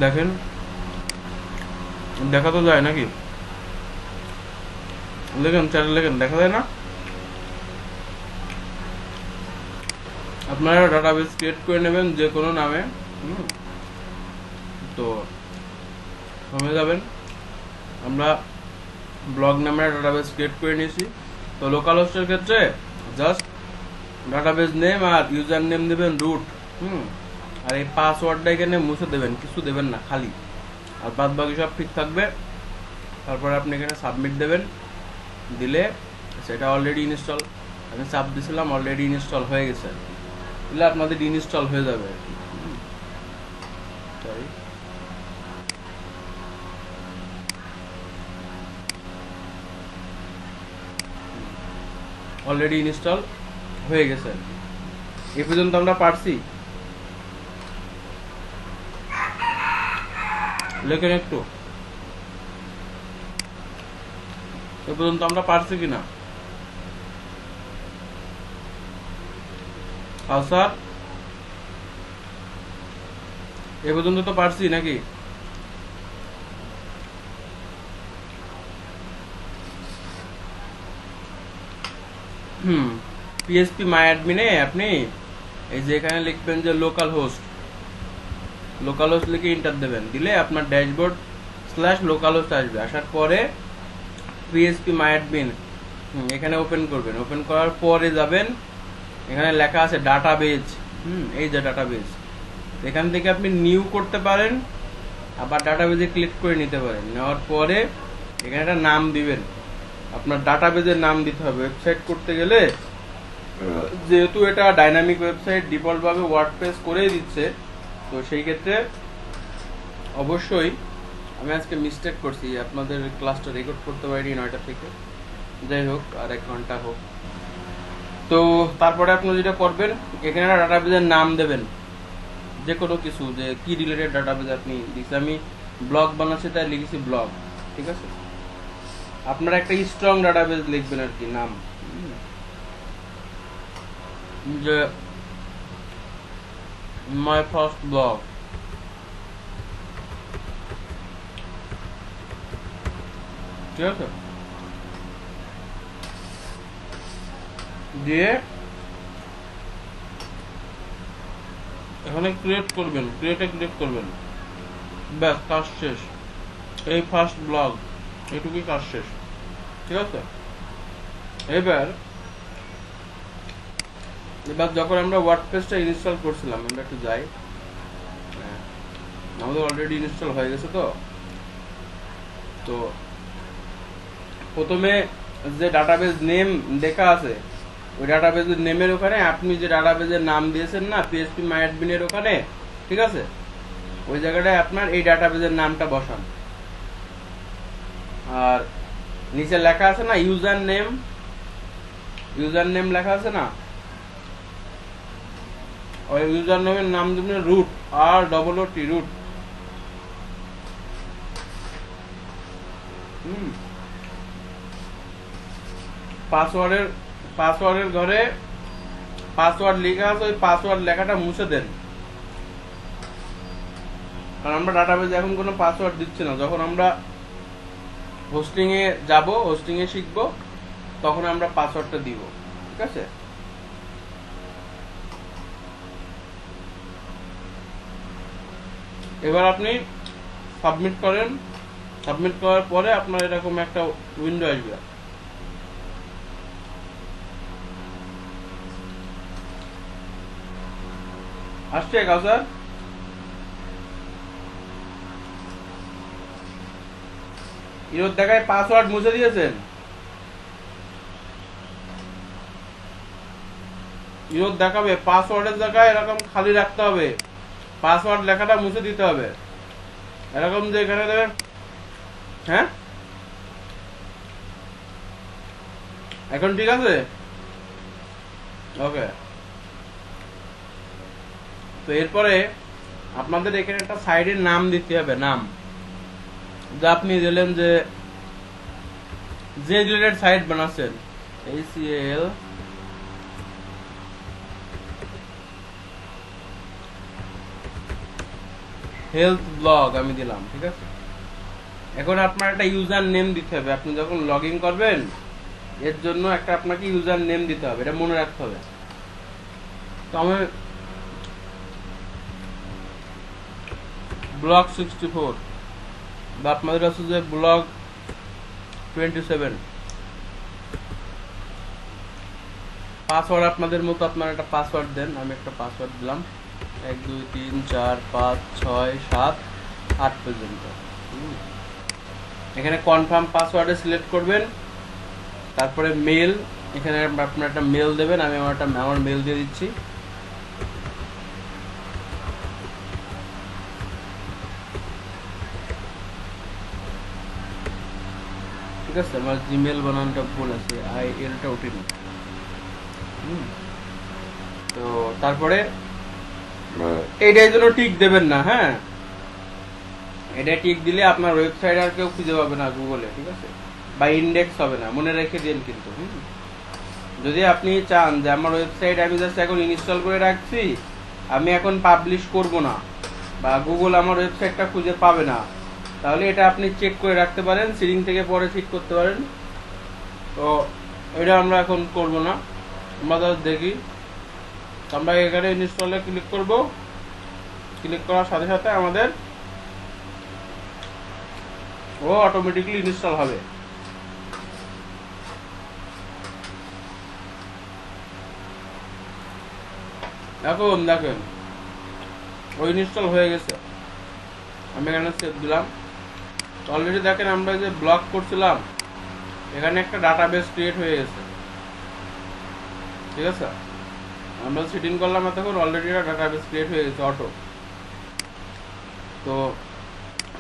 দেখেন, দেখা তো যায় নাকি? লেখেন, চ্যাট লেখেন, দেখা যায় না? আপনারা ডাটাবেস ক্রিয়েট করে নেবেন যে কোনো নামে। তো কমে যাবেন। আমরা ব্লগ নামে ডাটাবেস ক্রিয়েট করে নিয়েছি। তো লোকাল হোস্টের ক্ষেত্রে জাস্ট ডাটাবেস নেম আর ইউজার নেম দেবেন রুট। আর এই পাসওয়ার্ডটা এখানে মুছে দেবেন, কিছু দেবেন না, খালি। আর বাদ বাকি সব ঠিক থাকবে। তারপরে আপনি এখানে সাবমিট দেবেন, দিলে সেটা অলরেডি ইনস্টল, আমি চাপ দিয়েছিলাম, অলরেডি ইনস্টল হয়ে গেছে। দিলে আপনাদের ইনস্টল হয়ে যাবে আর কি। অলরেডি ইনস্টল হয়ে গেছে আর কি। এ পর্যন্ত আমরা পারছি। লেখেন একটু, এ পর্যন্ত আমরা পারছি কিনা? স্যার, এ পর্যন্ত তো পারছি নাকি? পিএসপি মাই অ্যাডমিনে আপনি এই যে এখানে লিখবেন যে লোকাল হোস্ট লিখে এন্টার দেবেন, দিলে আপনার ড্যাশবোর্ড স্ল্যাশ লোকাল হোস্ট আসবে। আসার পরে পিএসপি মাই অ্যাডমিন এখানে ওপেন করবেন। ওপেন করার পরে যাবেন, এখানে লেখা আছে ডাটাবেজ। এই যে ডাটাবেজ, এখান থেকে আপনি নিউ করতে পারেন, আবার ডাটাবেজে ক্লিক করে নিতে পারেন। নেওয়ার পরে এখানে একটা নাম দিবেন, আপনার ডাটাবেজের নাম দিতে হবে। ওয়েবসাইট করতে গেলে যেহেতু এটা ডাইনামিক ওয়েবসাইট ডিফল্ট ভাবে ওয়ার্ডপ্রেস করেই দিচ্ছে, তো সেই ক্ষেত্রে অবশ্যই আমি আজকে মিস্টেক করছি, আপনাদের ক্লাসটা রেকর্ড করতে পারিনি 9টা থেকে। যাই হোক, আর 1 ঘন্টা হোক। তো তারপরে আপনি যেটা করবেন, এখানে একটা ডাটাবেজের নাম দেবেন, যে কোনো কিছু, যে কি রিলেটেড ডাটাবেজ আপনি লিখছি। আমি ব্লগ বানাচ্ছি তাই লিখেছি ব্লগ, ঠিক আছে? আপনারা একটা স্ট্রং ডাটাবেজ লিখবেন আর কি, নাম যে মাই ফার্স্ট ব্লগ, ঠিক আছে? দিয়ে এখানে ক্রিয়েট করবেন, ক্লিক করবেন, ব্যাস কাজ শেষ। এই ফার্স্ট ব্লগ, এটুকুই কাজ শেষ, ঠিক আছে? এবার যখন আমরা ওয়ার্ডপ্রেসটা ইনস্টল করছিলাম, আমরা একটু যাই, আমাদের অলরেডি ইনস্টল হয়ে গেছে। তো প্রথমে যে ডাটাবেজ নেম লেখা আছে, ওই ডাটাবেজের নেমের ওখানে আপনি যে ডাটাবেজের নাম দিয়েছেন না পিএসপি মাই অ্যাডমিনের ওখানে, ঠিক আছে? ওই জায়গাটায় আপনার এই ডাটাবেজের নামটা বসান। আর নিচে লেখা আছে না ইউজার নেম লেখা আছে না, ওই ইউজার নেমের নাম দিবেন রুট, আর ডবল ও টি, রুট। পাসওয়ার্ডের ঘরে পাসওয়ার্ড লেখা আছে, ওই পাসওয়ার্ড লেখাটা মুছে দেন। কারণ আমরা ডাটাবেজে এখন কোনো পাসওয়ার্ড দিচ্ছি না। যখন আমরা হোস্টিং এ যাব, হোস্টিং এ শিখবো, তখন আমরা পাসওয়ার্ডটা দিব, ঠিক আছে? এবার আপনি সাবমিট করেন। সাবমিট করার পরে আপনার এরকম একটা উইন্ডো আসবে। আসছে কাউসার? ইরোদ দেখায় পাসওয়ার্ড মুছে দিয়েছেন? ইরোদ দেখাবে পাসওয়ার্ডের জায়গায় এরকম খালি রাখতে হবে, পাসওয়ার্ড লেখাটা মুছে দিতে হবে। এরকম যে এখানে দেবেন, হ্যাঁ এখন ঠিক আছে? ওকে। তো এরপরে আপনাদের এখানে একটা সাইডের নাম দিতে হবে, নাম যা আপনি দিলেন, যে রিলেটেড সাইট বানাচ্ছেন, ACL হেলথ ব্লগ আমি দিলাম, ঠিক আছে। এখন আপনার একটা ইউজার নেম দিতে হবে, আপনি যখন লগ ইন করবেন এর জন্য একটা আপনাকে ইউজার নেম দিতে হবে, এটা মনে রাখতে হবে। তো আমি ব্লগ 64 বা আপনাদের কাছে যে ব্লগ 27, পাসওয়ার্ড আপনাদের মতো আপনারা একটা পাসওয়ার্ড দেন। আমি একটা পাসওয়ার্ড দিলাম 1 2 3 4 5 6 7 8 পর্যন্ত। এখানে কনফার্ম পাসওয়ার্ডে সিলেক্ট করবেন, তারপরে মেল, এখানে আপনার একটা মেল দেবেন। আমি আমার মেল দিয়ে দিচ্ছি। ঠিক আছে, আমার জিমেল বানানটা ভুল আছে, এলটা ওঠেনি। তো তারপরে এইটার জন্য টিক দেবেন না, হ্যাঁ, এটা টিক দিলে আপনার ওয়েবসাইট আর কেউ খুঁজে পাবে না গুগলে, ঠিক আছে, বা ইন্ডেক্স হবে না, মনে রেখে দিন কিন্তু। যদি আপনি চান যে আমার ওয়েবসাইট আমি জাস্ট এখন ইনস্টল করে রাখছি, আমি এখন পাবলিশ করব না বা গুগল আমার ওয়েবসাইটটা খুঁজে পাবে না, তাহলে এটা আপনি চেক করে রাখতে পারেন, সিডিং থেকে পরে ঠিক করতে পারেন। তো এটা আমরা এখন করব না, আমরা জাস্ট দেখি। আমরা এখানে ইনস্টলে ক্লিক করব, ক্লিক করার সাথে সাথে আমাদের ও অটোমেটিকলি ইনস্টল হবে। এখন দেখেন ও ইনস্টল হয়ে গেছে, আমি এখানে সেভ দিলাম। অলরেডি দেখেন আমরা যে ব্লক করছিলাম এখানে একটা ডাটাবেস ক্রিয়েট হয়ে গেছে, ঠিক আছে। আমরা সেটিং করলাম তখন অলরেডি একটা ডাটাবেস ক্রিয়েট হয়ে গেছে অটো। তো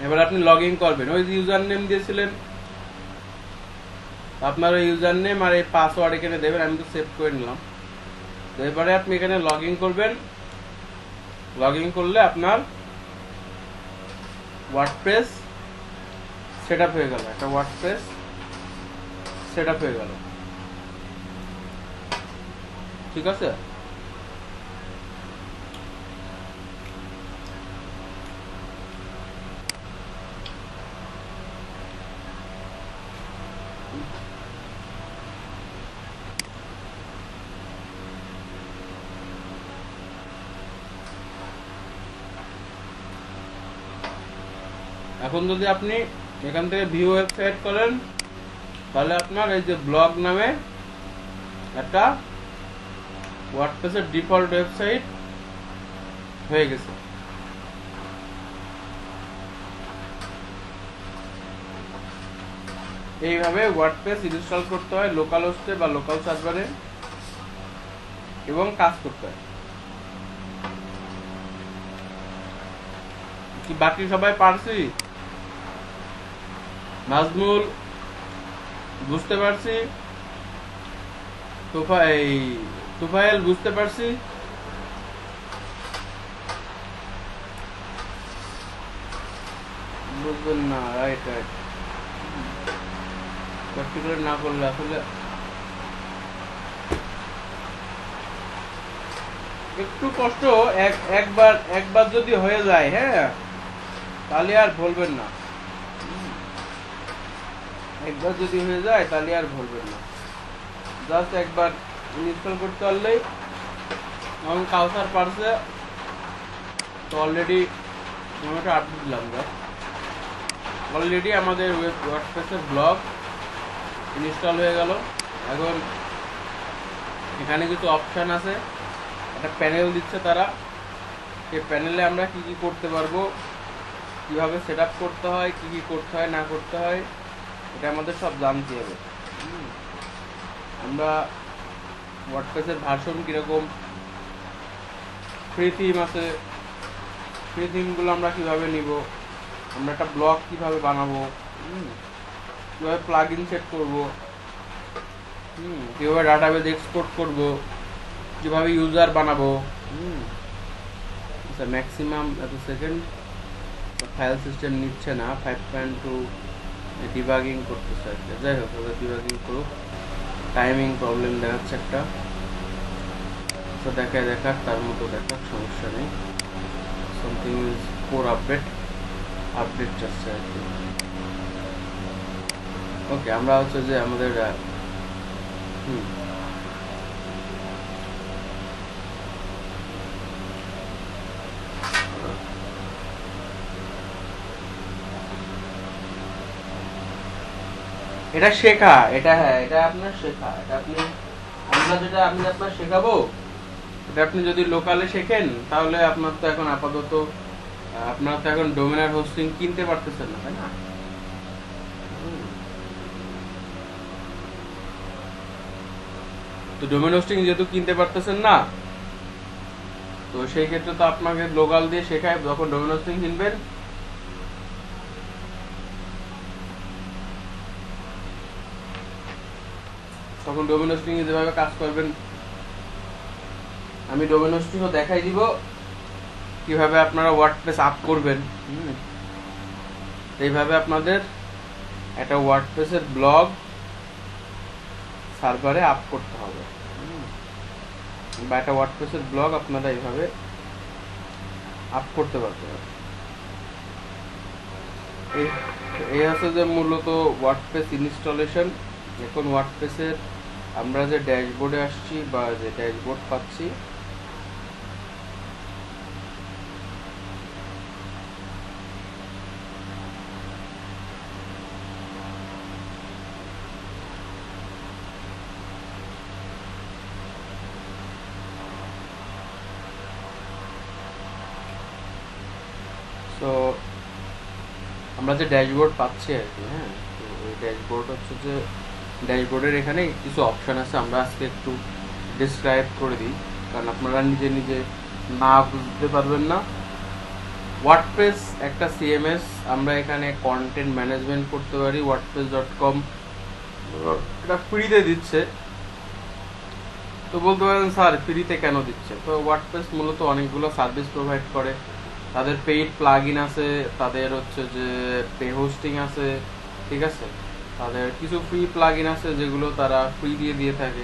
এবার আপনি লগ ইন করবেন, ওই ইউজার নেম দিয়েছিলেন, আপনার ওই ইউজার নেম আর এই পাসওয়ার্ড এখানে দেবেন। আমি তো সেভ করে নিলাম। তো এবারে আপনি এখানে লগ ইন করবেন। লগ ইন করলে আপনার ওয়ার্ডপ্রেস সেট আপ হয়ে গেল, একটা ওয়ার্ডপ্রেস সেট আপ হয়ে গেল, ঠিক আছে। এখন যদি আপনি এখান থেকে ভিউ ওয়েবসাইট করেন তাহলে আপনার এই যে ব্লগ নামে একটা ওয়ার্ডপ্রেসের ডিফল্ট ওয়েবসাইট হয়ে গেছে। এইভাবে ওয়ার্ডপ্রেস ইনস্টল করতে হয় লোকাল হোস্টে বা লোকাল সার্ভারে এবং কাজ করতে হয়। কি বাকি সবাই পারছি? নাজমুল বুঝতে পারছি, তুফাইল বুঝতে পারছি, বুঝবেন না, রাইট রাইট। প্র্যাকটিক্যাল না করলে আসলে একটু কষ্ট, একবার যদি হয়ে যায়, হ্যাঁ, তাহলে আর বলবেন না। একবার যদি হয়ে যায় তাহলে আর বলবেন না, জাস্ট একবার ইনস্টল করতে পারলেই। যেমন কাউসার পারছে, তো অলরেডি আমি একটা আপডেট দিলাম, অলরেডি আমাদের ওয়ার্ডপ্রেসের ব্লগ ইনস্টল হয়ে গেল। এখন এখানে কিছু অপশান আছে, একটা প্যানেল দিচ্ছে তারা, এই প্যানেলে আমরা কি কি করতে পারবো, কিভাবে সেট আপ করতে হয়, কি কি করতে হয় না করতে হয়, এটা আমাদের সব জানতে হবে। আমরা ওয়ার্ডপ্রেসের ভার্সন কিরকম, ফ্রি থিম আছে, ফ্রি থিমগুলো আমরা কিভাবে নিব, আমরা একটা ব্লগ কিভাবে বানাবো, কিভাবে প্লাগইন সেট করব, কিভাবে ডাটাবেস এক্সপোর্ট করব, কিভাবে ইউজার বানাবো। আচ্ছা, ম্যাক্সিমাম এত সেকেন্ড ফাইল সিস্টেম নিচ্ছে না, 5.2 ডিবাগিং করতেছে। যাই হোক, ওদের ডিবাগিং করুক, টাইমিং প্রবলেম দেখাচ্ছে একটা, তো দেখাক তার মতো দেখাক, সমস্যা নেই। সামথিং ইজ কোর আপডেট যাচ্ছে আর কি। ওকে, আমরা হচ্ছে যে আমাদের এটা শেখা, এটা হ্যাঁ এটা আপনার শেখা, এটা আমি আপনার শেখাবো, এটা আপনি যদি লোকালে শেখেন তাহলে আপনার তো এখন আপাতত আপনার তো এখন ডোমেনার হোস্টিং কিনতে পারতেছেন না, তাই না? তো ডোমেন হোস্টিং যেহেতু কিনতে পারতেছেন না, তো সেই ক্ষেত্রে তো আপনাকে লোকাল দিয়ে শেখায়, যখন ডোমেন হোস্টিং কিনবেন তখন ডোমেন হোস্টিং এ যেভাবে কাজ করবেন, আমি ডোমেন হোস্টিংও দেখাই দিব কিভাবে আপনারা ওয়ার্ডপ্রেস আপ করবেন। এইভাবে আপনাদের একটা ওয়ার্ডপ্রেসের ব্লগ সার্ভারে আপ করতে হবে, বা একটা ওয়ার্ডপ্রেসের ব্লগ আপনারা এইভাবে আপ করতে পারতে হবে। এই হচ্ছে যে মূলত ওয়ার্ডপ্রেস ইনস্টলেশন। এখন ওয়ার্ডপ্রেসের আমরা যে ড্যাশবোর্ডে আসছি বা যে ড্যাশবোর্ড পাচ্ছি, তো আমরা যে ড্যাশবোর্ড পাচ্ছি আর কি, হ্যাঁ, তো এই ড্যাশবোর্ড হচ্ছে যে ড্যাশবোর্ডের এখানে কিছু অপশন আছে, আমরা আজকে একটু ডিসক্রাইব করে দিই, কারণ আপনারা নিজে নিজে না বুঝতে পারবেন না। ওয়ার্ডপ্রেস একটা সিএমএস, আমরা এখানে কন্টেন্ট ম্যানেজমেন্ট করতে পারি। wordpress.com এটা ফ্রিতে দিচ্ছে। তো বলতে পারেন স্যার ফ্রিতে কেন দিচ্ছে? তো ওয়ার্ডপ্রেস মূলত অনেকগুলো সার্ভিস প্রোভাইড করে, তাদের পেইড প্লাগ ইন আছে, তাদের হচ্ছে যে পে হোস্টিং আছে, ঠিক আছে, তাদের কিছু ফ্রি প্লাগ ইন আছে যেগুলো তারা ফ্রি দিয়ে থাকে।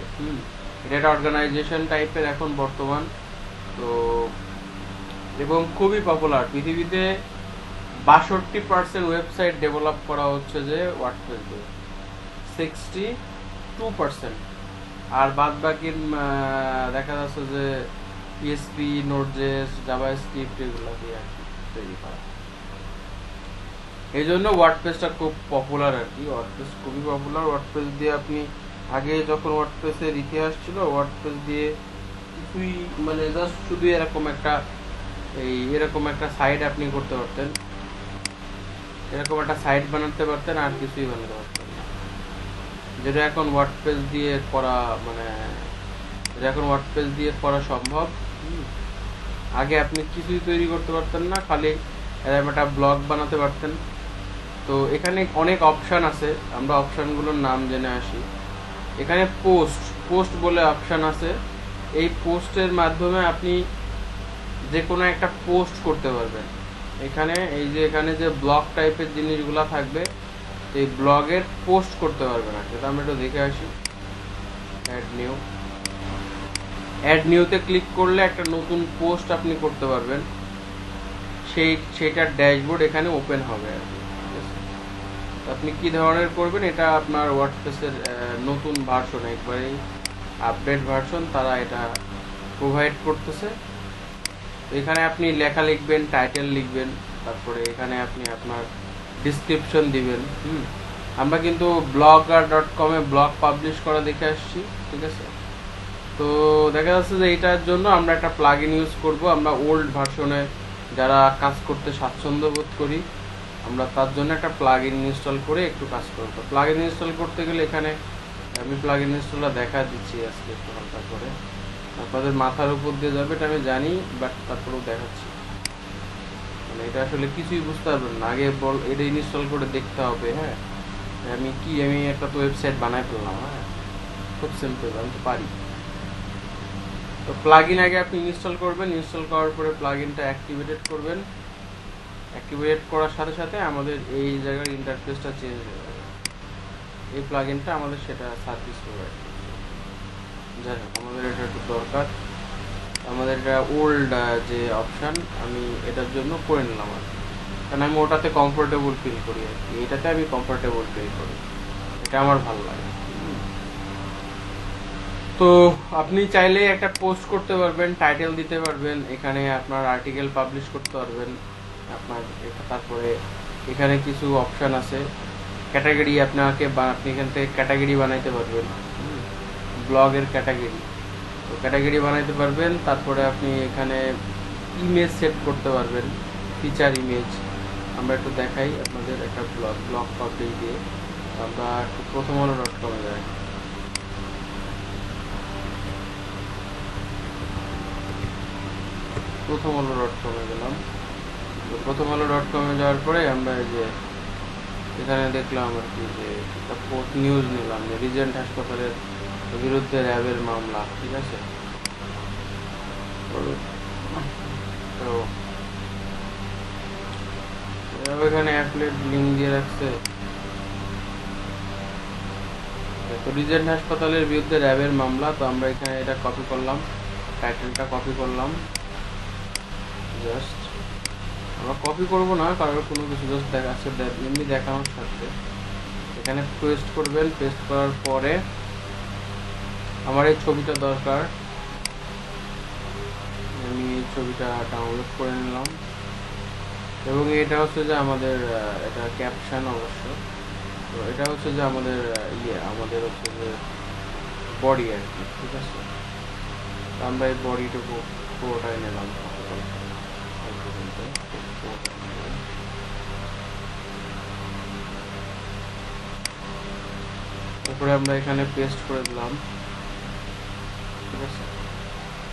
এটা একটা অর্গানাইজেশন টাইপের এখন বর্তমান, তো এবং খুবই পপুলার। পৃথিবীতে 62% ওয়েবসাইট ডেভেলপ করা হচ্ছে যে ওয়ার্ডপ্রেস দিয়ে, 62%, আর বাদ বাকি দেখা যাচ্ছে যে পিএসপি, নোডজেস, জাভাস্ক্রিপ্ট এগুলো দিয়ে আর কি তৈরি করা। এই জন্য ওয়ার্ডপ্রেসটা খুব পপুলার আর কি, ওয়ার্ডপ্রেস খুবই পপুলার। ওয়ার্ডপ্রেস দিয়ে আপনি আগে যখন ওয়ার্ডপ্রেসের ইতিহাস ছিল, ওয়ার্ডপ্রেস দিয়ে কিছুই মানে জাস্ট শুধু এরকম একটা সাইট আপনি করতে পারতেন, এরকম একটা সাইট বানাতে পারতেন, আর কিছুই বানাতে পারতেন না, যেটা এখন ওয়ার্ডপ্রেস দিয়ে করা সম্ভব। আগে আপনি কিছুই তৈরি করতে পারতেন না, খালি এরকম একটা ব্লগ বানাতে পারতেন। তো এখানে অনেক অপশান আছে, আমরা অপশানগুলোর নাম জেনে আসি। এখানে পোস্ট বলে অপশান আছে। এই পোস্টের মাধ্যমে আপনি যে কোনো একটা পোস্ট করতে পারবেন। এখানে যে ব্লগ টাইপের জিনিসগুলো থাকবে, এই ব্লগের পোস্ট করতে পারবেন আর কি। আমরা একটু দেখে আসি। অ্যাড নিউতে ক্লিক করলে একটা নতুন পোস্ট আপনি করতে পারবেন, সেইটার ড্যাশবোর্ড এখানে ওপেন হবে আর কি। আপনি কি ধরনের করবেন, এটা আপনার ওয়ার্ডপ্রেসের নতুন ভার্সন, একবারেই আপডেট ভার্সন, তারা এটা প্রোভাইড করতেছে। এখানে আপনি লেখা লিখবেন, টাইটেল লিখবেন, তারপরে এখানে আপনি আপনার ডিসক্রিপশন দিবেন। আমরা কিন্তু blogger.com-এ ব্লগ পাবলিশ করা দেখে আসছি, ঠিক আছে। তো দেখা যাচ্ছে যে এটার জন্য আমরা একটা প্লাগ ইন ইউজ করবো। আমরা ওল্ড ভার্সনে যারা কাজ করতে স্বাচ্ছন্দ্য বোধ করি, আমরা তার জন্য একটা প্লাগ ইন ইনস্টল করে একটু কাজ করবো। প্লাগ ইন ইনস্টল করতে গেলে এখানে আমি প্লাগ ইন ইনস্টলটা দেখা দিচ্ছি আজকে একটু হালকা করে, আপনাদের মাথার উপর দিয়ে যাবে এটা আমি জানি, বাট তারপরেও দেখাচ্ছি। মানে এটা আসলে কিছুই বুঝতে পারবেন না, আগে এটা ইনস্টল করে দেখতে হবে। হ্যাঁ, আমি একটা তো ওয়েবসাইট বানাই ফেললাম। হ্যাঁ, খুব সিম্পল, আমি তো পারি। তো প্লাগ ইন আগে আপনি ইনস্টল করবেন, ইনস্টল করার পরে প্লাগ ইনটা অ্যাক্টিভেটেড করবেন। অ্যাক্টিভেট করার সাথে সাথে আমাদের এই জায়গার ইন্টারফেসটা চেঞ্জ হয়ে যাবে। এই প্লাগ ইনটা আমাদের সেটা সার্ভিস প্রোভাইড করছে। যাই হোক, আমাদের এটা একটু দরকার। আমাদের এটা ওল্ড যে অপশান, আমি এটার জন্য করে নিলাম আর কি, কারণ আমি ওটাতে কমফোর্টেবল ফিল করি আর কি, এটাতে আমি কমফোর্টেবল ফিল করি, এটা আমার ভালো লাগে। তো আপনি চাইলে একটা পোস্ট করতে পারবেন, টাইটেল দিতে পারবেন, এখানে আপনার আর্টিকেল পাবলিশ করতে পারবেন আপনার। তারপরে এখানে কিছু অপশান আছে, ক্যাটাগরি আপনি এখান থেকে ক্যাটাগরি বানাইতে পারবেন, ব্লগের ক্যাটাগরি, তো ক্যাটাগরি বানাইতে পারবেন। তারপরে আপনি এখানে ইমেজ সেট করতে পারবেন, ফিচার ইমেজ। আমরা একটু দেখাই আপনাদের একটা ব্লগ পাবলিশ দিয়ে। আমরা একটু প্রথমআলো.com-এ যাই। প্রথমআলো.com-এ গেলাম। তো প্রথমআলো.com-এ যাওয়ার পরে আমরা এই যে এখানে দেখলাম আর কি যে একটা পোস্ট নিউজ নিলাম যে রিজেন্ট হাসপাতালের বিরুদ্ধে র্যাবের মামলা, ঠিক আছে। তো এখানে অ্যাফিলিয়েট লিঙ্ক দিয়ে রাখছে। তো রিজেন্ট হাসপাতালের বিরুদ্ধে র্যাবের মামলা, তো আমরা এখানে এটা কপি করলাম, টাইটেলটা কপি করলাম। জাস্ট আমরা কপি করবো না, কারণ কোনো কিছু জাস্ট দেখাচ্ছে, এমনি দেখানোর সাথে এখানে পেস্ট করবেন। পেস্ট করার পরে আমার এই ছবিটা দরকার, আমি এই ছবিটা ডাউনলোড করে নিলাম। এবং এটা হচ্ছে যে আমাদের এটা ক্যাপশন অবশ্য। তো এটা হচ্ছে যে আমাদের আমাদের হচ্ছে যে বডি আর কি, ঠিক আছে। তো আমরা এই বডিটুকু পুরোটাই নিলাম। তারপরে আমরা এখানে পেস্ট করে দিলাম, ঠিক আছে।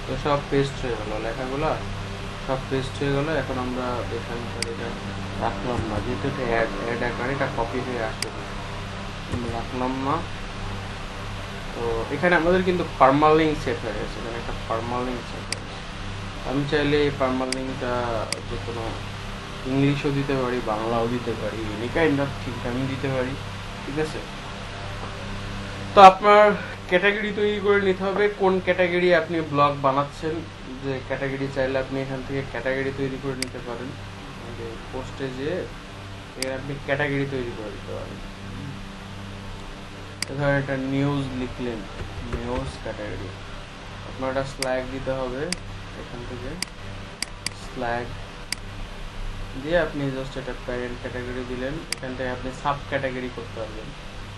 তো সব পেস্ট হয়ে গেল, লেখাগুলো সব পেস্ট হয়ে গেল। এখন আমরা এখানকার এটা রাখলাম না, যেহেতু এটা অ্যাড আকারে এটা কপি হয়ে আসে, রাখলাম না। তো এখানে আমাদের কিন্তু পারমালিঙ্ক সেট হয়ে গেছে, এখানে একটা পারমালিঙ্ক সেট হয়ে গেছে। আমি চাইলে এই পারমালিঙ্কটা যে কোনো ইংলিশও দিতে পারি, বাংলাও দিতে পারি, এনি কাইন্ড অফ ঠিক আমি দিতে পারি, ঠিক আছে। তো আপনার ক্যাটাগরি তৈরি করে নিতে হবে, কোন ক্যাটাগরি আপনি ব্লগ বানাচ্ছেন। যে ক্যাটাগরি চাইলে আপনি এখান থেকে ক্যাটাগরি তৈরি করে নিতে পারেন, যে পোস্টে যে আপনি ক্যাটাগরি তৈরি করে দিতে পারেন। ধরেন একটা নিউজ লিখলেন, নিউজ ক্যাটাগরি, আপনার একটা স্ল্যাগ দিতে হবে। এখান থেকে স্ল্যাগ দিয়ে আপনি জাস্ট একটা প্যারেন্ট ক্যাটাগরি দিলেন, এখান থেকে আপনি সাব ক্যাটাগরি করতে পারবেন।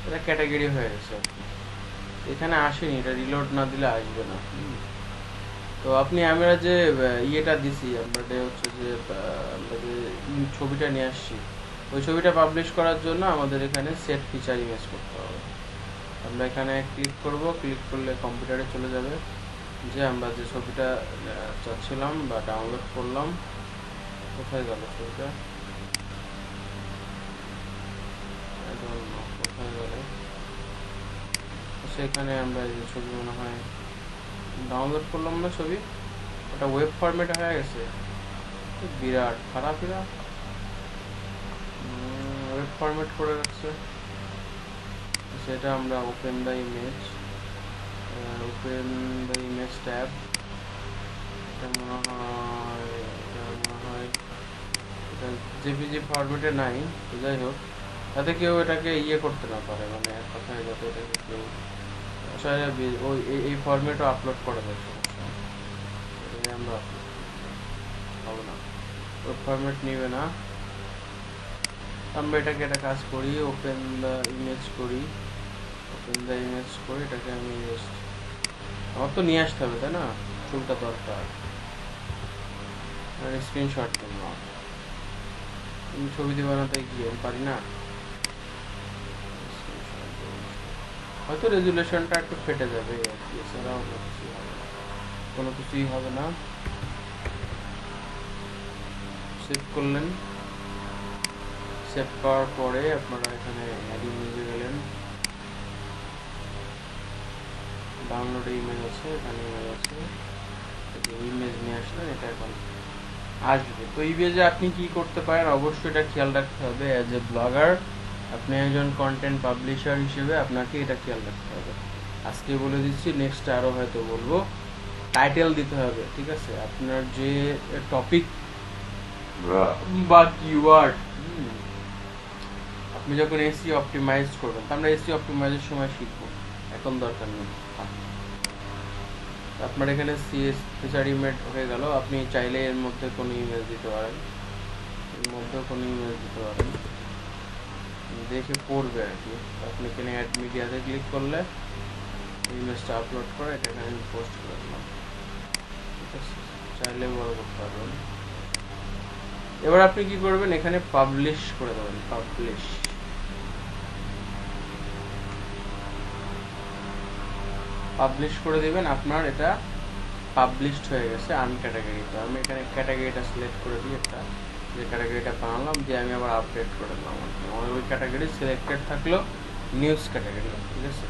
এটা ক্যাটাগরি হয়ে গেছে আর কি, এখানে আসেনি, এটা রিলোড না দিলে আসবে না। তো আমরা যে ইয়েটা দিছি, আমরা হচ্ছে যে আমরা যে ছবিটা নিয়ে আসছি, ওই ছবিটা পাবলিশ করার জন্য আমাদের এখানে সেট ফিচার ইমেজ করতে হবে। আমরা এখানে ক্লিক করব, ক্লিক করলে কম্পিউটারে চলে যাবে যে আমরা যে ছবিটা চাচ্ছিলাম বা ডাউনলোড করলাম। কোথায় গেল ছবিটা, কোথায় গেল, সেখানে আমরা এই যে ছবি মনে হয় ডাউনলোড করলাম না ছবি, ওটা ওয়েব ফরম্যাট হয়ে গেছে, বিরাট খারাপ। এরা ওয়েব ফরম্যাট করে রাখছে, সেটা আমরা open the image, open the image tab. এটা মনে হয় এটা জেপিজি ফরম্যাটে নাই, তো যাই হোক, যাতে কেউ এটাকে করতে না পারে, মানে এক কথায় যাতে এটাকে কেউ ওই এই ফরম্যাটও আপলোড করা যায়, সমস্যা আমরা হবে না, ওই ফরম্যাট নিবে না। আমরা এটাকে একটা কাজ করি, ওপেন দ্য ইমেজ করি, ওপেন দ্য ইমেজ করি, এটাকে আমি আমার তো নিয়ে আসতে হবে, তাই না, চুলটা দরকার, স্ক্রিনশট করলাম। ছবি দিয়ে বানাতে গিয়ে পারি না, হয়তো রেজুলেশনটা একটু ফেটে যাবে, এছাড়াও কোনো কিছুই হবে না। সেভ করলেন, সেভ করার পরে আপনারা এখানে অ্যাড ইমেজে গেলেন, ডাউনলোডে ইমেজ আছে, এখানে ইমেজ আছে, ইমেজ নিয়ে আসলেন, এটা এখন আসবে। তো ইমেজে আপনি কি করতে পারেন, অবশ্যই এটা খেয়াল রাখতে হবে, অ্যাজ এ ব্লগার আপনি একজন কন্টেন্ট পাবলিশার হিসেবে আপনাকে এটা খেয়াল রাখতে হবে। আজকে বলে দিচ্ছি, নেক্সট আরও হয়তো বলবো। টাইটেল দিতে হবে, ঠিক আছে, আপনার যে টপিক বা কিওয়ার্ড, আপনি যখন এসি অপটিমাইজ করবেন, তো আমরা এসি অপটিমাইজের সময় শিখবো, এখন দরকার নেই। আপনার এখানে সিএস ফিচার ইমেজ হয়ে গেল। আপনি চাইলে এর মধ্যে কোনো ইমেজ দিতে পারেন, এর মধ্যেও কোনো ইমেজ দিতে পারেন, দেখে পড়বে আর কি। আপনি এখানে অ্যাড মিডিয়াতে ক্লিক করলে ইমেজটা আপলোড করে এটা এখানে আমি পোস্ট করে দিলাম, ঠিক আছে, চাইলে বড় করতে পারবেন। এবার আপনি কি করবেন, এখানে পাবলিশ করে দেবেন, পাবলিশ করে দিবেন। আপনার এটা পাবলিশড হয়ে গেছে আনক্যাটাগরি। তো আমি এখানে ক্যাটাগরিটা সিলেক্ট করে দিই, একটা যে ক্যাটাগরিটা বানালাম দিয়ে আমি আবার আপডেট করে দিলাম। আমার ওই ক্যাটাগরি সিলেক্টেড থাকলো নিউজ ক্যাটাগরি, ঠিক আছে।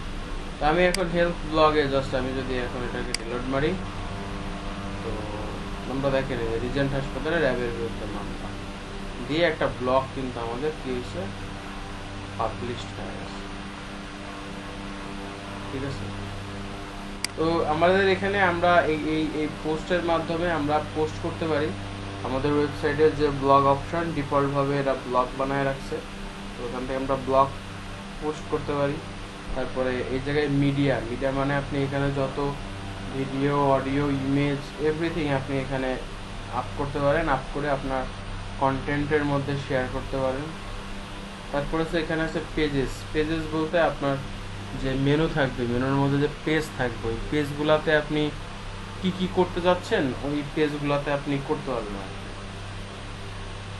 তো আমি এখন হেলথ ব্লগে জাস্ট আমি যদি এখন এটাকে ডিলোড মারি, তো আমরা দেখেন রিজেন্ট হাসপাতালে র্যাবের বিরুদ্ধে মামলা দিয়ে একটা ব্লগ কিন্তু আমাদের কি হয়েছে, পাবলিশড হয়ে গেছে, ঠিক আছে। তো আমাদের এখানে আমরা এই পোস্টের মাধ্যমে আমরা পোস্ট করতে পারি। আমাদের ওয়েবসাইটের যে ব্লগ অপশন ডিফল্ট ভাবে এরা ব্লগ বানায় রাখছে, তো ওখান থেকে আমরা ব্লগ পোস্ট করতে পারি। তারপরে এই জায়গায় মিডিয়া মানে আপনি এখানে যত ভিডিও, অডিও, ইমেজ, এভরিথিং আপনি এখানে আপ করতে পারেন, আপ করে আপনার কন্টেন্টের মধ্যে শেয়ার করতে পারেন। তারপরে এখানে আছে পেজেস বলতে আপনার যে মেনু থাকবে, মেনুর মধ্যে যে পেজ থাকবে, ওই পেজগুলোতে আপনি কি কি করতে যাচ্ছেন ওই পেজগুলোতে আপনি করতে পারবেন।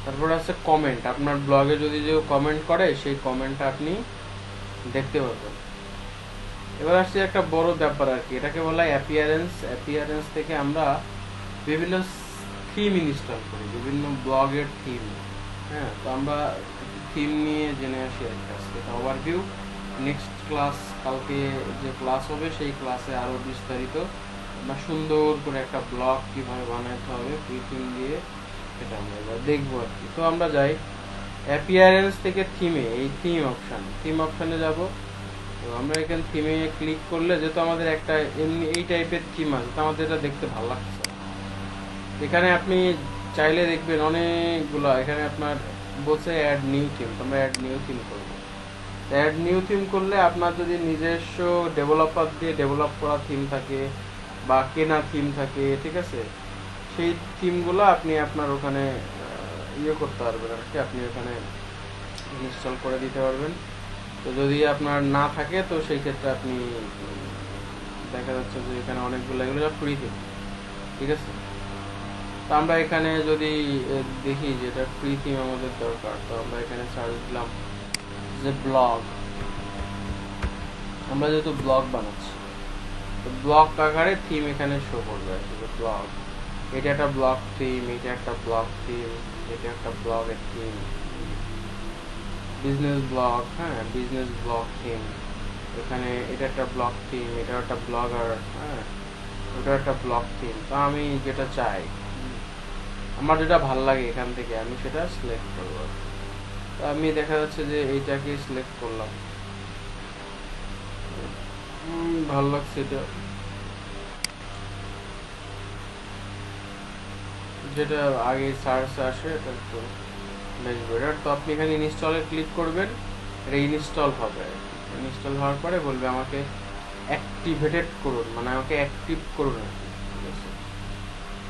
তারপর আছে কমেন্ট, আপনার ব্লগে যদি কেউ কমেন্ট করে সেই কমেন্টটা আপনি দেখতে পারবেন। এবার আসছে একটা বড় ব্যাপার আর কি, এটাকে বলা হয় অ্যাপিয়ারেন্স থেকে আমরা বিভিন্ন থিম ইনস্টল করি, বিভিন্ন ব্লগের থিম। হ্যাঁ, তো আমরা থিম নিয়ে জেনে আসি আর কি আজকে। এটা ওভারভিউ, নেক্সট ক্লাস কালকে যে ক্লাস হবে সেই ক্লাসে আরো বিস্তারিত আমরা সুন্দর করে একটা ব্লগ কিভাবে বানাতে হবে থিম দিয়ে এটা আমরা এবার দেখবো আর কি। তো আমরা যাই অ্যাপিয়ারেন্স থেকে থিমে, এই থিম অপশনে যাব। তো আমরা এখানে থিমে ক্লিক করলে যেহেতু আমাদের একটা এমনি এই টাইপের থিম আছে, তো আমাদের এটা দেখতে ভালো লাগছে। এখানে আপনি চাইলে দেখবেন অনেকগুলো, এখানে আপনার বলছে অ্যাড নিউ থিম, তো আমরা অ্যাড নিউ থিম করবো। অ্যাড নিউ থিম করলে আপনার যদি নিজস্ব ডেভেলপার দিয়ে ডেভেলপ করা থিম থাকে বা কেনা থিম থাকে, ঠিক আছে, সেই থিমগুলো আপনি আপনার ওখানে ইয়ে করতে পারবেন আর কি, আপনি ওখানে ইনস্টল করে দিতে পারবেন। তো যদি আপনার না থাকে তো সেই ক্ষেত্রে আপনি দেখা যাচ্ছে যে এখানে অনেকগুলো, এগুলো ফ্রি থিম, ঠিক আছে। তো আমরা এখানে যদি দেখি যে এটা ফ্রি থিম আমাদের দরকার, তো আমরা এখানে সার্চ দিলাম যে ব্লগ, আমরা যেহেতু ব্লগ বানাচ্ছি তো ব্লগ আকারে থিম এখানে শো করবে আর কি, ব্লগ, এটা একটা ব্লগ থিম, এটা একটা ব্লগ থিম, এটা একটা ব্লগের থিম, বিজনেস ব্লগ, হ্যাঁ বিজনেস ব্লগ থিম, এখানে এটা একটা ব্লগ থিম, এটা একটা ব্লগার, হ্যাঁ ওটা একটা ব্লগ থিম। তো আমি যেটা চাই, আমার যেটা ভালো লাগে এখান থেকে আমি সেটা সিলেক্ট করবো। তো আমি দেখা যাচ্ছে যে এইটাকে সিলেক্ট করলাম, ভালো লাগছে এটা, যেটা আগে সার্চ আসে এটা তো বেশ বেটার। তো আপনি এখানে ইনস্টলে ক্লিক করবেন, এটা ইনস্টল হবে, ইনস্টল হওয়ার পরে বলবে আমাকে অ্যাক্টিভেটেড করুন, মানে আমাকে অ্যাক্টিভ করুন আর কি, ঠিক আছে।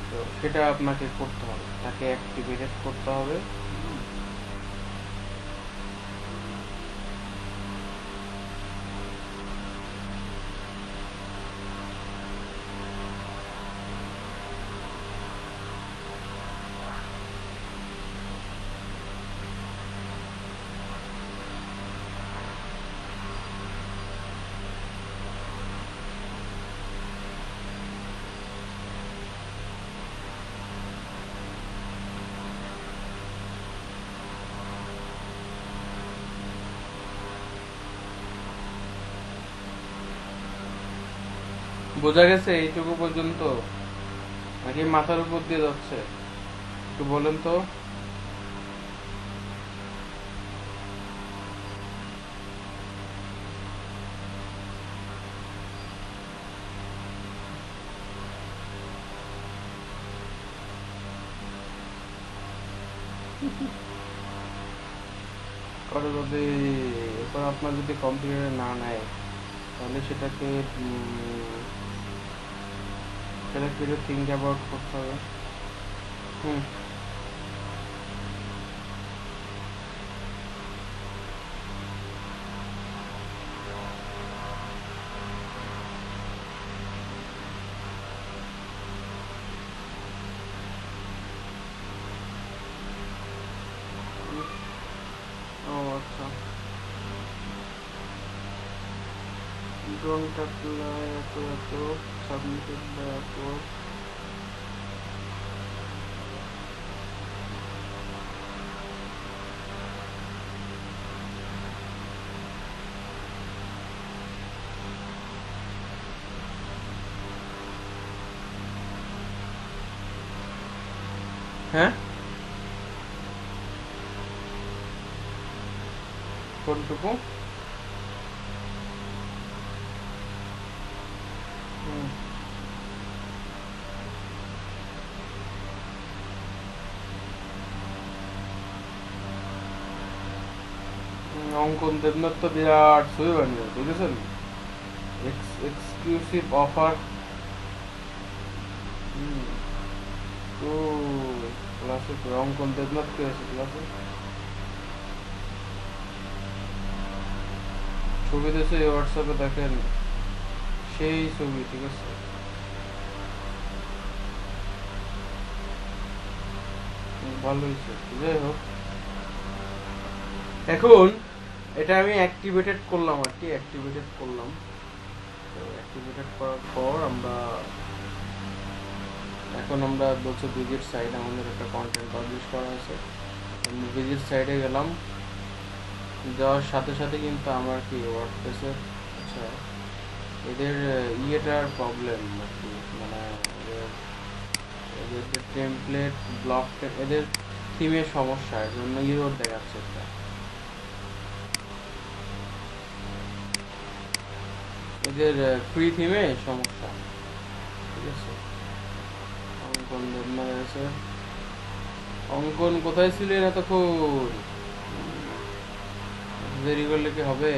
তো সেটা আপনাকে করতে হবে, তাকে অ্যাক্টিভেটেড করতে হবে। বোঝা গেছে এইটুকু পর্যন্ত নাকি মাথার উপর দিয়ে যাচ্ছে, একটু বলেন তো। পরে যদি এরপর আপনার যদি কম্পিউটারে না নেয় তাহলে সেটাকে থিঙ্ক অ্যাবাউট করতে হবে। হুম। ও আচ্ছা, ডোন্ট অ্যাপ্লাই এত সাবমিটেড বাই আপলোড। হ্যাঁ, কোনটুকু? অঙ্কন দেবনাথ তো বিরাট ছবি বানিয়ে বুঝেছেন, এক্সক্লুসিভ অফার। তো ক্লাসে অঙ্কন দেবনাথ কে আছে ক্লাসে? ছবি দিয়েছে হোয়াটসঅ্যাপে, দেখেন সেই ছবি, ঠিক আছে। ভালো হয়েছে, যাই হোক। এখন এটা আমি অ্যাক্টিভেটেড করলাম আর কি, অ্যাক্টিভেটেড করলাম। তো অ্যাক্টিভেটেড করার পর এখন আমরা বলছে ভিজিট সাইট, আমাদের একটা কন্টেন্ট পাবলিশ করা আছে, ভিজিট সাইটে গেলাম। যাওয়ার সাথে সাথে কিন্তু আমার কি ওয়ার্ডপ্রেসের, আচ্ছা এদের ইয়েটার প্রবলেম আর কি, মানে এদের যে টেমপ্লেট ব্লক, এদের থিমের সমস্যা, এর জন্য ইরোর দেখাচ্ছে একটা। এদের ফ্রি থিমে সমস্যা, ঠিক আছে। অঙ্কন দেবনাথ আছে। অঙ্কন কোথায় ছিলেন এতক্ষণ? দেরি করলে কি হবে?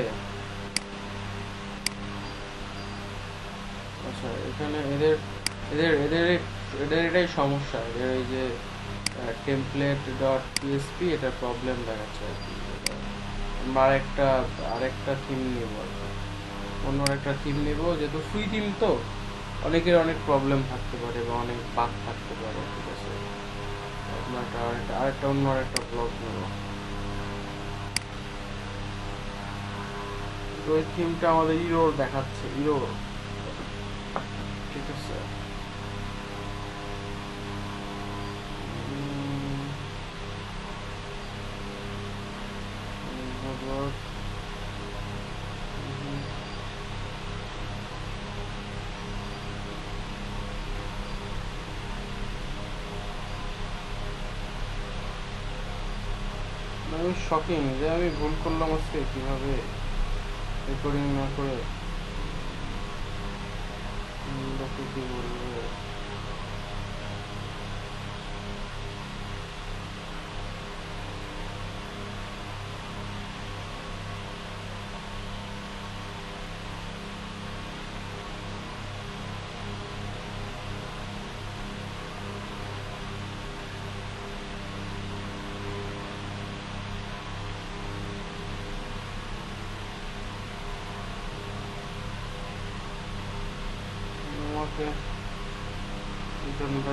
আচ্ছা, এখানে এদের এদের এদের এদের এটাই সমস্যা, এদের এই যে টেমপ্লেট ডট পিএসপি, এটা প্রবলেম দেখাচ্ছে আর কি। আমরা আরেকটা থিম নিব আর কি, অন্য একটা থিম নিব, যেহেতু ফ্রি থিম তো অনেকের অনেক প্রবলেম থাকতে পারে বা অনেক বাগ থাকতে পারে, ঠিক আছে। আমরা অন্য আরেকটা ব্লগ নেব। তো এই থিমটা আমাদের ইরোর দেখাচ্ছে, ইরোর, ঠিক আছে। আমি শকিং যে আমি ভুল করলাম আজকে, কিভাবে রেকর্ডিং না করে লোকে কি বলবে। আমাকে ইন্টারনেট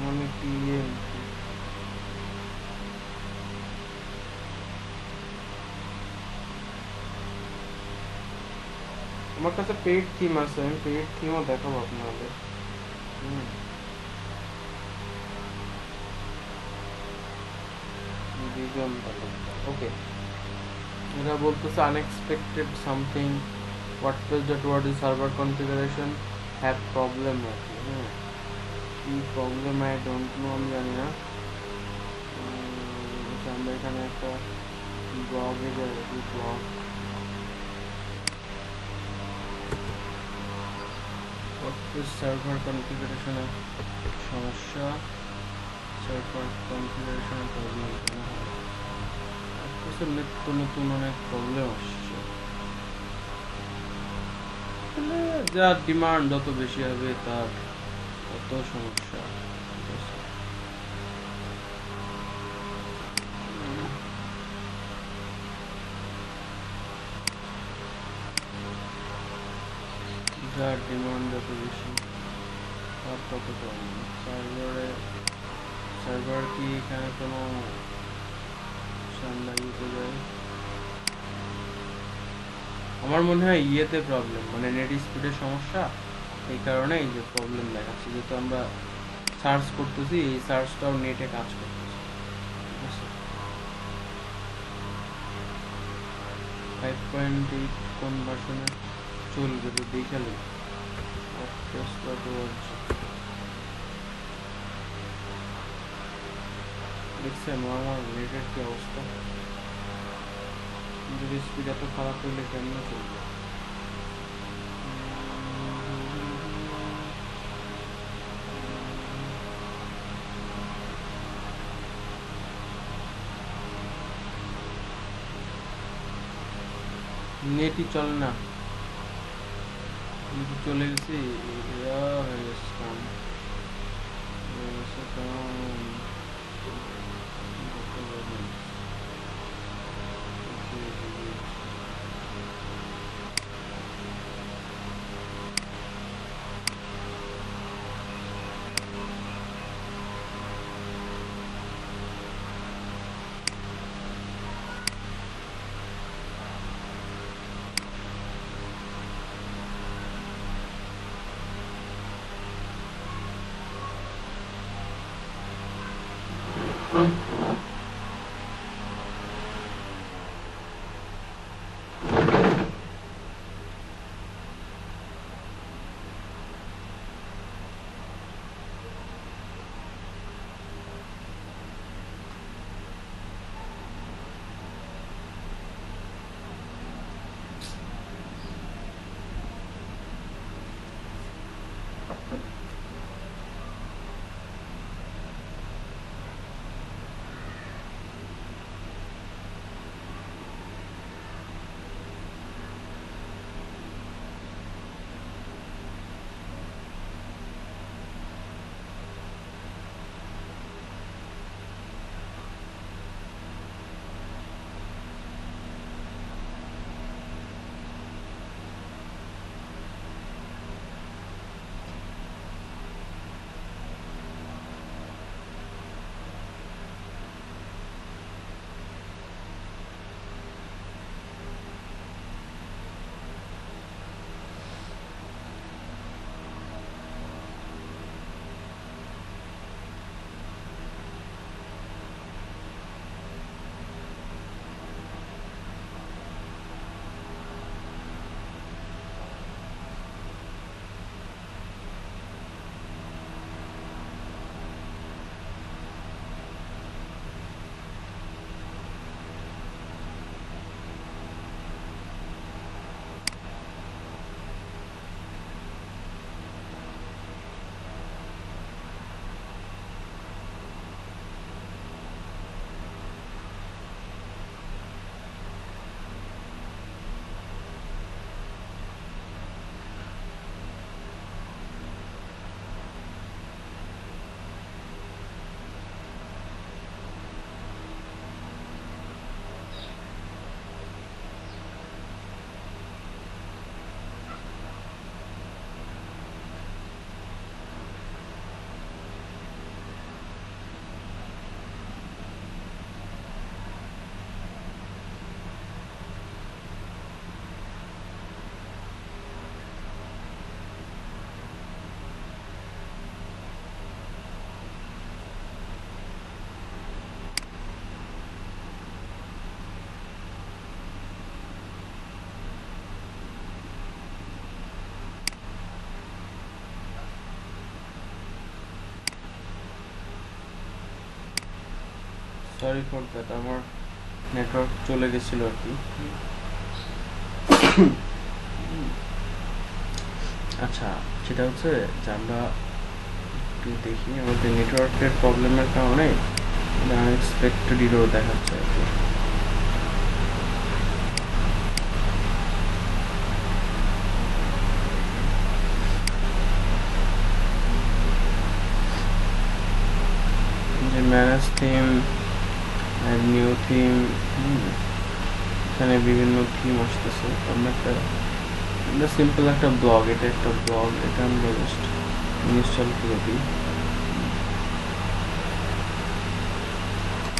মানে কি আমার কাছে পেইড থিম আছে, আমি পেইড থিমও দেখাবো আপনাদের। ওকে, এরা বলতেছে unexpected something WordPress.org server configuration have problem আর কি। হ্যাঁ, কি প্রবলেম আই ডোন্ট নো, আমি জানি না। আমরা এখানে একটা ব্লগে যাই, ব্লগ সার্ভার কনফিগারেশনে সমস্যা, সার্ভার কনফিগারেশনে প্রবলেম কেন হয়? কিছু নিত্য নতুন অনেক প্রবলেম আসছে। যার ডিমান্ড যত বেশি হবে তার তত সমস্যা। যার ডিমান্ড যত বেশি তার তত প্রবলেম। সার্ভার কি এখানে কোনো লাগিয়ে যায়? আমার মনে হয় ইয়েতে প্রবলেম, মানে নেট স্পিডের সমস্যা, এই কারণে এই যে প্রবলেম দেখাচ্ছে। যেহেতু আমরা সার্চ করতেছি, এই সার্চটাও নেটে কাজ করতেছে। ঠিক আছে, 5.8 কোন ভার্সনে চলবে তো দেখালে। দেখছেন আমার নেটের কি অবস্থা? যদি স্পিড এত খারাপ হইলে কেমন চলবে? নেটই চলে না, চলে গেছি হয়ে গেছে কাম, হয়ে গেছে কাম। সরি ফর দ্যাট, আমার নেটওয়ার্ক চলে গেছিল আর কি। আচ্ছা, সেটা হচ্ছে যে আমরা একটু দেখি আমাদের নেটওয়ার্কের প্রবলেমের কারণে আনএক্সপেক্টেড ইরর দেখাচ্ছে আর কি। যে manage theme, add new theme, এখানে বিভিন্ন থিম আসতেছে। আমরা একটা সিম্পল একটা ব্লগ, এটা একটা ব্লগ, এটা আমরা জাস্ট ইনস্টল করে দিই।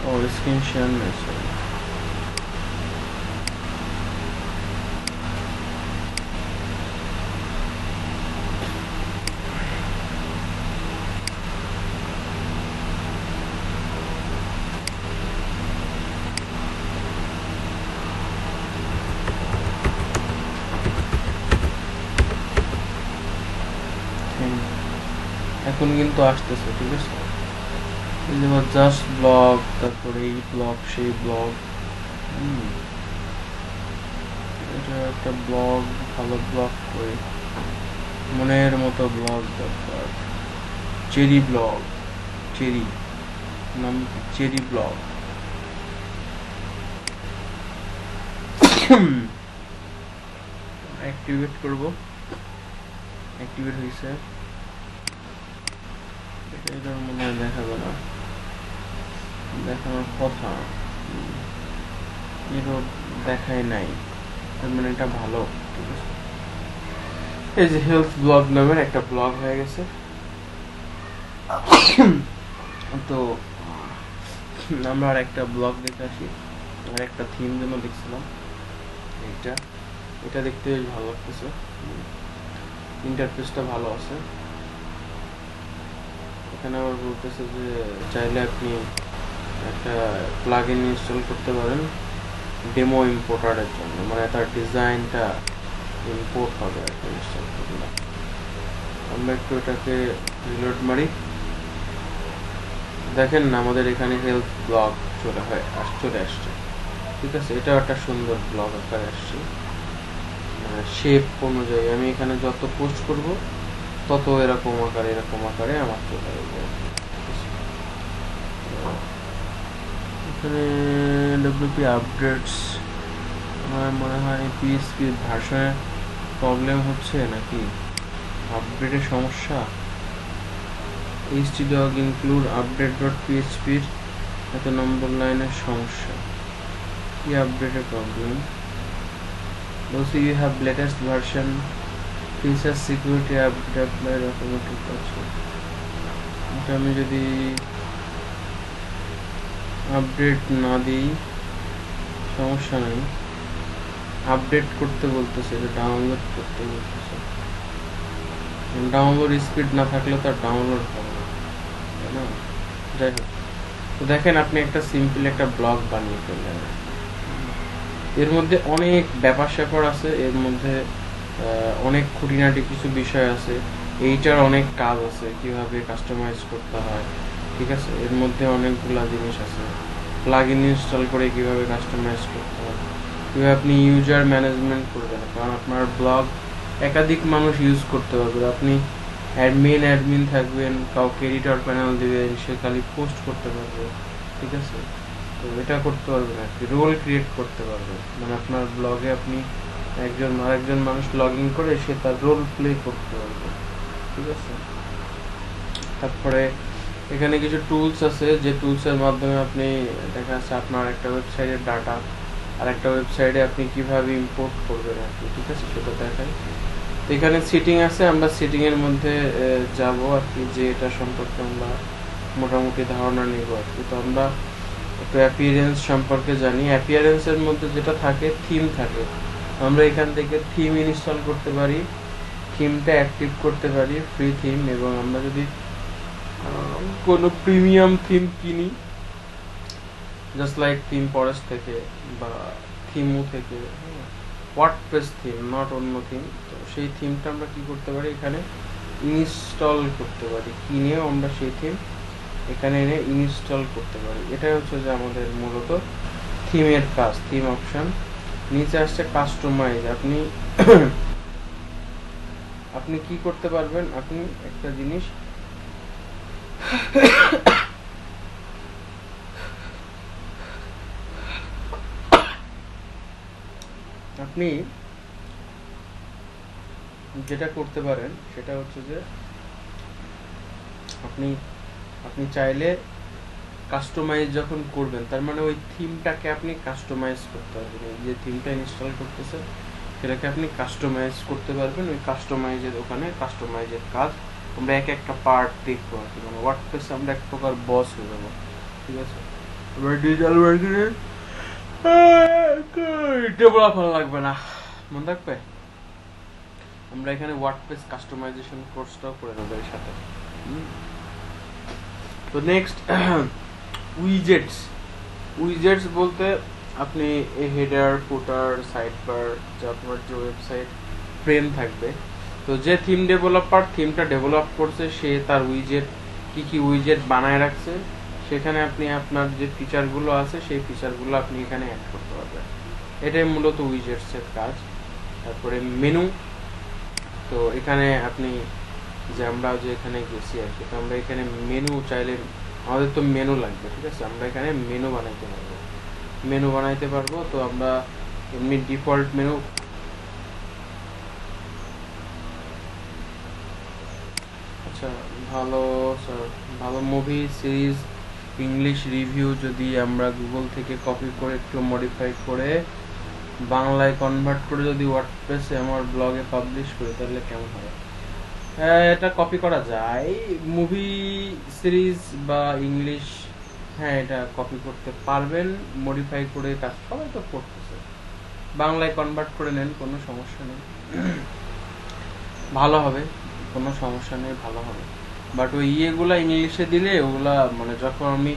ও স্ক্রিন শেয়ার নেই, সরি। এখন কিন্তু আসতেছে, ঠিক আছে। জাস্ট ব্লগ, তারপরে এই ব্লগ সেই ব্লগ, এটা একটা ব্লগ, ভালো ব্লগ করে মনের মতো ব্লগ দরকার। চেরি ব্লগ, চেরি নাম, চেরি ব্লগ। অ্যাক্টিভেট করব, অ্যাক্টিভেট হয়েছে। এটা মনে হয় দেখাবে না, দেখানোর কথা, এরও দেখায় নাই, তার মানে এটা ভালো, ঠিক আছে। এই যে হেলথ ব্লগ নামের একটা ব্লগ হয়ে গেছে। তো আমরা আর একটা ব্লগ দেখে আসি। আর একটা থিম যেন দেখছিলাম, এইটা, এটা দেখতে বেশ ভালো লাগতেছে, ইন্টারফেসটা ভালো আছে। এখানে আবার বলতেছে যে চাইলে আপনি একটা প্লাগইন ইনস্টল করতে পারেন ডেমো ইম্পোর্টারের জন্য, মানে তার ডিজাইনটা ইম্পোর্ট হবে আর কি ইনস্টল করলে। আমরা একটু এটাকে রিলোড মারি, দেখেন না আমাদের এখানে হেলথ ব্লগ চলে আসছে, ঠিক আছে। এটাও একটা সুন্দর ব্লগ আকারে আসছে, শেপ অনুযায়ী আমি এখানে যত পোস্ট করব তত এরকম আকারে আমার চলে আসবে। এখানে ডব্লিউপি আপডেটস, আমার মনে হয় পিএইচপি ভার্সনের প্রবলেম হচ্ছে নাকি আপডেটের সমস্যা। htdoc include update.php এর এত নম্বর লাইনের সমস্যা, কি আপডেটের problem? Also you have latest version, feature security update applied automatic আছে। এটা আমি যদি আপডেট না দিই সমস্যা নেই, আপডেট করতে বলতেছে, এটা ডাউনলোড করতে বলতেছে। ডাউনলোড স্পিড না থাকলে তো আর ডাউনলোড হবে না, তাই না? যাই হোক, তো দেখেন আপনি একটা সিম্পল একটা ব্লগ বানিয়ে ফেললেন। এর মধ্যে অনেক ব্যাপার স্যাপার আছে, এর মধ্যে অনেক খুঁটিনাটি কিছু বিষয় আছে, এইটার অনেক কাজ আছে, কিভাবে কাস্টমাইজ করতে হয়, ঠিক আছে। এর মধ্যে অনেকগুলা জিনিস আছে, প্লাগইন ইনস্টল করে কিভাবে কাস্টমাইজ করতে হয়, কিভাবে আপনি ইউজার ম্যানেজমেন্ট করবেন, কারণ আপনার ব্লগ একাধিক মানুষ ইউজ করতে পারবে। আপনি অ্যাডমিন থাকবেন, কাউকে এডিটর প্যানেল দিবেন, সে খালি পোস্ট করতে পারবে, ঠিক আছে। তো এটা করতে পারবেন আর কি, রোল ক্রিয়েট করতে পারবেন, মানে আপনার ব্লগে আপনি আরেকজন মানুষ লগ ইন করে সে তার রোল প্লে করতে পারবে, ঠিক আছে। তারপরে এখানে কিছু টুলস আছে, যে টুলসের মাধ্যমে আপনি দেখা যাচ্ছে আপনার একটা ওয়েবসাইটের ডাটা আর একটা ওয়েবসাইটে আপনি কিভাবে ইম্পোর্ট করবেন আর কি, ঠিক আছে, সেটা দেখায়। তো এখানে সিটিং আছে, আমরা সিটিং এর মধ্যে যাব আর কি, যে এটা সম্পর্কে আমরা মোটামুটি ধারণা নিব আর কি। তো আমরা একটু অ্যাপিয়ারেন্স সম্পর্কে জানি। অ্যাপিয়ারেন্সের মধ্যে যেটা থাকে, থিম থাকে। আমরা এখান থেকে থিম ইনস্টল করতে পারি, থিমটা অ্যাক্টিভ করতে পারি, ফ্রি থিম। এবং আমরা যদি কোনো প্রিমিয়াম থিম কিনি, জাস্ট লাইক থিম ফরেস্ট থেকে বা থিমু থেকে, ওয়ার্ডপ্রেস থিম, নট অন্য থিম, তো সেই থিমটা আমরা কি করতে পারি, এখানে ইনস্টল করতে পারি, কিনেও আমরা সেই থিম এখানে এনে ইনস্টল করতে পারি। এটাই হচ্ছে যে আমাদের মূলত থিমের কাজ। থিম অপশন নিচে আসছে কাস্টমাইজ, আপনি আপনি কি করতে পারবেন, আপনি একটা জিনিস আপনি যেটা করতে পারেন সেটা হচ্ছে যে আপনি আপনি চাইলে কাস্টমাইজ যখন করবেন, তার মানে ওই থিমটাকে আপনি কাস্টমাইজ করতে পারবেন। এই যে থিমটা ইনস্টল করতেছেন সেটাকে আপনি কাস্টমাইজ করতে পারবেন। ওই কাস্টমাইজের ওখানে কাস্টমাইজের কাজ আমরা এক একটা পার্ট দেখবো আর কি, মানে ওয়ার্ডপ্রেসে আমরা এক প্রকার বস হয়ে যাবো, ঠিক আছে? এবার ডিজিটাল মার্কেটিং ডেভেলপ ভালো লাগবে না, মনে থাকবে। আমরা এখানে ওয়ার্ডপ্রেস কাস্টমাইজেশন কোর্সটাও করে নেবো এর সাথে। তো নেক্সট উইজেটস। উইজেটস বলতে আপনি হেডার, ফুটার, সাইড বার, যে আপনার যে ওয়েবসাইট ফ্রেম থাকবে, তো যে থিম ডেভেলপার থিমটা ডেভেলপ করছে সে তার উইজেট কি কি উইজেট বানায় রাখছে, সেখানে আপনি আপনার যে ফিচারগুলো আছে সেই ফিচারগুলো আপনি এখানে অ্যাড করতে পারবেন। এটাই মূলত উইজেটসের কাজ। তারপরে মেনু, তো এখানে আপনি যে আমরা যে এখানে গেছি আর কি, তো আমরা এখানে মেনু চাইলে, আমাদের তো মেনু লাগবে, ঠিক আছে? আমরা এখানে মেনু বানাইতে পারবো। তো আমরা এমনি ডিফল্ট মেনু, আচ্ছা ভালো মুভি সিরিজ ইংলিশ রিভিউ যদি আমরা গুগল থেকে কপি করে একটু মডিফাই করে বাংলায় কনভার্ট করে যদি ওয়ার্ডপ্রেসে আমার ব্লগে পাবলিশ করি তাহলে কেমন হবে? এটা কপি করা যায়, মুভি সিরিজ বা ইংলিশ, হ্যাঁ এটা কপি করতে পারবেন, মডিফাই করে কাজ সবাই তো করতেছে। বাংলায় কনভার্ট করে নেন, কোনো সমস্যা নেই, ভালো হবে, কোনো সমস্যা নেই, ভালো হবে। বাট ওই ইয়েগুলা ইংলিশে দিলে ওগুলা মানে যখন আমি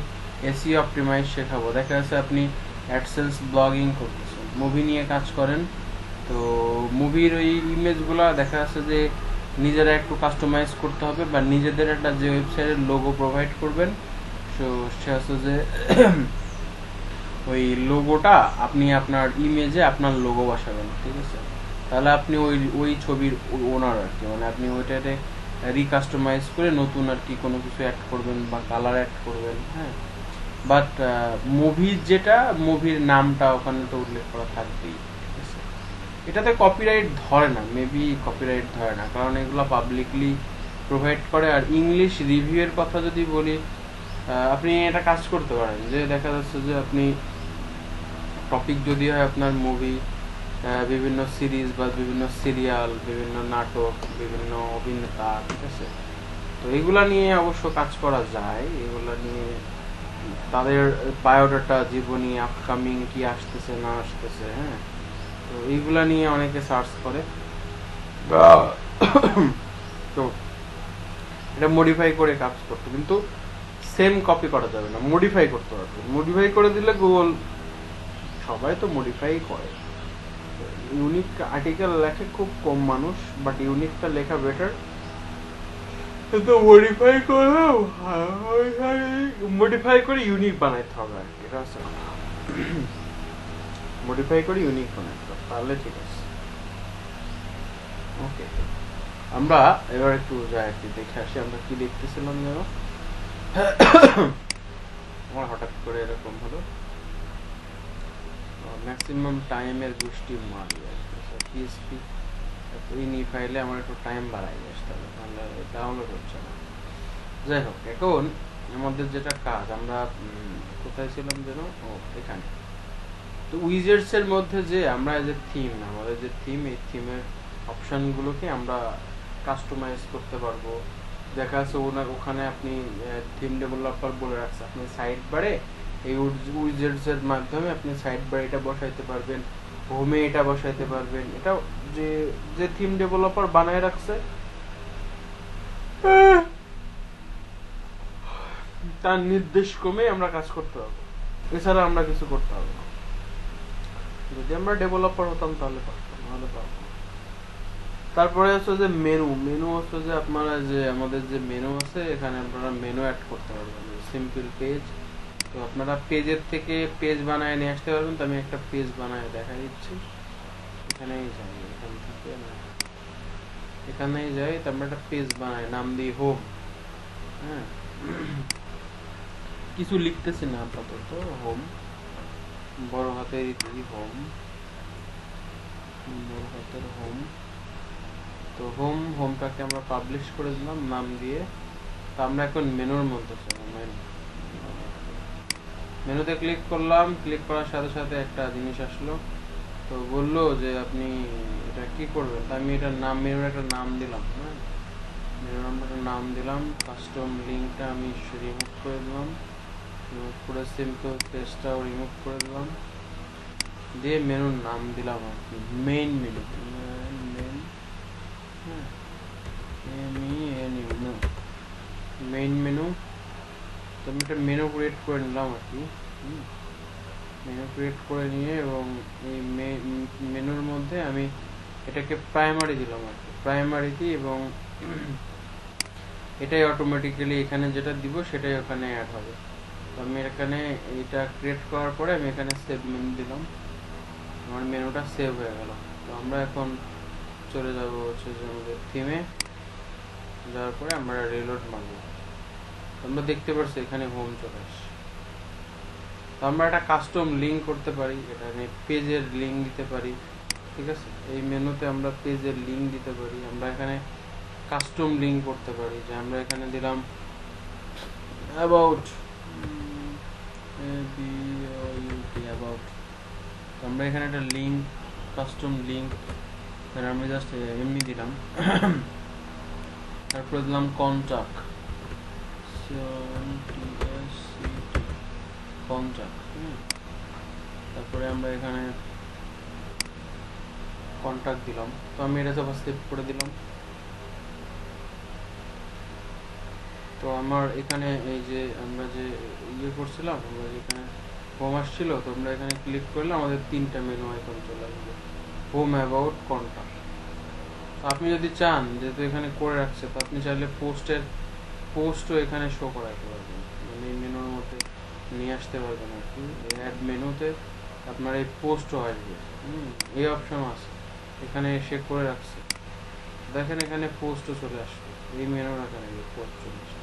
এসইও অপটিমাইজ শেখাবো, দেখা যাচ্ছে আপনি অ্যাডসেন্স ব্লগিং করতেছেন, মুভি নিয়ে কাজ করেন, তো মুভির ওই ইমেজগুলা দেখা যাচ্ছে যে নিজেরা একটু কাস্টমাইজ করতে হবে, বা নিজেদের একটা যে ওয়েবসাইটের লোগো প্রোভাইড করবেন, সো সে হচ্ছে যে ওই লোগোটা আপনি আপনার ইমেজে আপনার লোগো বসাবেন, ঠিক আছে? তাহলে আপনি ওই ছবির ওনার আর কি, মানে আপনি ওইটাতে রিকাস্টমাইজ করে নতুন আর কি কোনো কিছু অ্যাড করবেন বা কালার অ্যাড করবেন, হ্যাঁ। বাট মুভির যেটা, মুভির নামটা ওখানে তো উল্লেখ করা থাকবেই, ঠিক আছে? এটাতে কপিরাইট ধরে না, মেবি কপিরাইট ধরে না, কারণ এগুলো পাবলিকলি প্রোভাইড করে। আর ইংলিশ রিভিউয়ের কথা যদি বলি, আপনি এটা কাজ করতে পারেন যে দেখা যাচ্ছে যে আপনি টপিক যদি হয় আপনার মুভি, বিভিন্ন সিরিজ বা বিভিন্ন সিরিয়াল, বিভিন্ন নাটক, বিভিন্ন অভিনেতা, ঠিক আছে? তো এগুলা নিয়ে অবশ্য কাজ করা যায়, এগুলা নিয়ে তাদের বায়োডাটা, জীবনী, আপকামিং কি আসতেছে না আসতেছে, হ্যাঁ, তো এইগুলা নিয়ে অনেকে সার্চ করে। তো এটা মডিফাই করে কাজ করতে, কিন্তু সেম কপি করা যাবে না, মডিফাই করতে পারবে। মডিফাই করে দিলে গুগল, সবাই তো মডিফাই করে। ইউনিক আর্টিকেল লেখে খুব কম মানুষ, বাট ইউনিকটা লেখা বেটার। কিন্তু মডিফাই করে ইউনিক বানাইতে হবে আর কি, এটা হচ্ছে মডিফাই করে ইউনিক বানাইতে হবে, তাহলে ঠিক আছে। ওকে, আমরা এবার একটু যাই আর কি, দেখে আসি আমরা কি দেখতেছিলাম যেন। আমার হঠাৎ করে এরকম হলো, ম্যাক্সিমাম টাইমের গোষ্ঠী মারি আর কি। পিএসপি ইনি ফাইলে আমার একটু টাইম বাড়াই আসতে হবে, তাহলে ডাউনলোড হচ্ছে না। যাই হোক, এখন আমাদের যেটা কাজ, আমরা কোথায় ছিলাম যেন, ও এখানে। তো উইজেটস এর মধ্যে যে আমরা যে থিম, আমাদের যে থিম, এই থিমের অপশনগুলোকে আমরা কাস্টমাইজ করতে পারবো। দেখা যাচ্ছে ওখানে আপনি থিম ডেভেলপার বলে রাখছে, আপনি সাইড বারে এই উইজেটস এর মাধ্যমে আপনি সাইড বারে এটা বসাইতে পারবেন, হোমে এটা বসাইতে পারবেন। এটা যে যে থিম ডেভেলপার বানায় রাখছে তার নির্দেশ ক্রমে আমরা কাজ করতে হবে, এছাড়া আমরা কিছু করতে হবে না। যদি আমরা ডেভেলপার হতাম তাহলে পারতাম, নাহলে পারতাম। তারপরে হচ্ছে যে মেনু হচ্ছে যে আপনারা যে আমাদের যে মেনু আছে, এখানে আপনারা মেনু অ্যাড করতে পারবেন, সিম্পল পেজ। তো আপনারা পেজের থেকে পেজ বানায় নিয়ে আসতে পারবেন। তো আমি একটা পেজ বানায় দেখা দিচ্ছি, এখানেই যাই, এখান থেকে এখানে যাই, তারপর একটা পেজ বানাই, নাম দিই হোম। হ্যাঁ, কিছু লিখতেছি না আপাতত, হোম বড় হাতের দিই, হোম বড় হাতের হোম। তো হোমটাকে আমরা পাবলিশ করে দিলাম নাম দিয়ে। তো আমরা এখন মেনুর মধ্যে চলো, মেনুতে ক্লিক করলাম, ক্লিক করার সাথে সাথে একটা জিনিস আসলো। তো বললো যে আপনি এটা কি করবেন, তো আমি এটার নাম, মেনুর একটা নাম দিলাম। হ্যাঁ, মেনুর একটা নাম দিলাম, কাস্টম লিঙ্কটা আমি রিমুভ করে দিলাম, রিমুভ করে সিম্পল পেজটাও রিমুভ করে দিলাম, দিয়ে মেনুর নাম দিলাম আর কি মেইন মেনু। মেন, হ্যাঁ, মেইন মেনু। তো আমি একটা মেনু ক্রিয়েট করে নিলাম আর কি। মেনু ক্রিয়েট করে নিয়ে এবং এই মেনুর মধ্যে আমি এটাকে প্রাইমারি দিলাম আর কি, প্রাইমারি দিই, এবং এটাই অটোমেটিক্যালি এখানে যেটা দিব সেটাই ওখানে অ্যাড হবে। তো আমি এখানে এটা ক্রিয়েট করার পরে আমি এখানে সেভ মেনু দিলাম, আমার মেনুটা সেভ হয়ে গেল। তো আমরা এখন চলে যাব হচ্ছে যে আমাদের থিমে, যাওয়ার পরে আমরা রিলোড মারব। আমরা দেখতে পাচ্ছি এখানে হোম চলে আসছে। তো আমরা একটা কাস্টম লিঙ্ক করতে পারি, এখানে পেজের লিঙ্ক দিতে পারি, ঠিক আছে। এই মেনুতে আমরা পেজের লিঙ্ক দিতে পারি, আমরা এখানে কাস্টম লিঙ্ক করতে পারি, যে আমরা এখানে দিলাম অ্যাবাউট, অ্যাবাউট। আমরা এখানে একটা লিঙ্ক, কাস্টম লিঙ্ক, আমি জাস্ট এমনি দিলাম। তারপরে দিলাম কন্টাক্ট, কন্টাক্ট। তারপরে আমরা এখানে কন্টাক্ট দিলাম। তো আমি এটা সব সেভ করে দিলাম। তো আমার এখানে এই যে আমরা যে ইয়ে করছিলাম, আমরা এখানে হোম আসছিল, তো আমরা এখানে ক্লিক করলে আমাদের তিনটা মেনু আইকন চলে আসবে, হোম, অ্যাবাউট, কন্টাক্ট। আপনি যদি চান, যেহেতু এখানে করে রাখছে, তো আপনি চাইলে পোস্টও এখানে শো করাতে পারবেন, মানে এই মেনুর মধ্যে নিয়ে আসতে পারবেন আর কি। অ্যাড মেনুতে আপনার এই পোস্টও আসবে, এই অপশনও আছে, এখানে এসে করে রাখছে, দেখেন এখানে পোস্টও চলে আসবে, এই মেনুর এখানে পোস্ট চলে আসবে,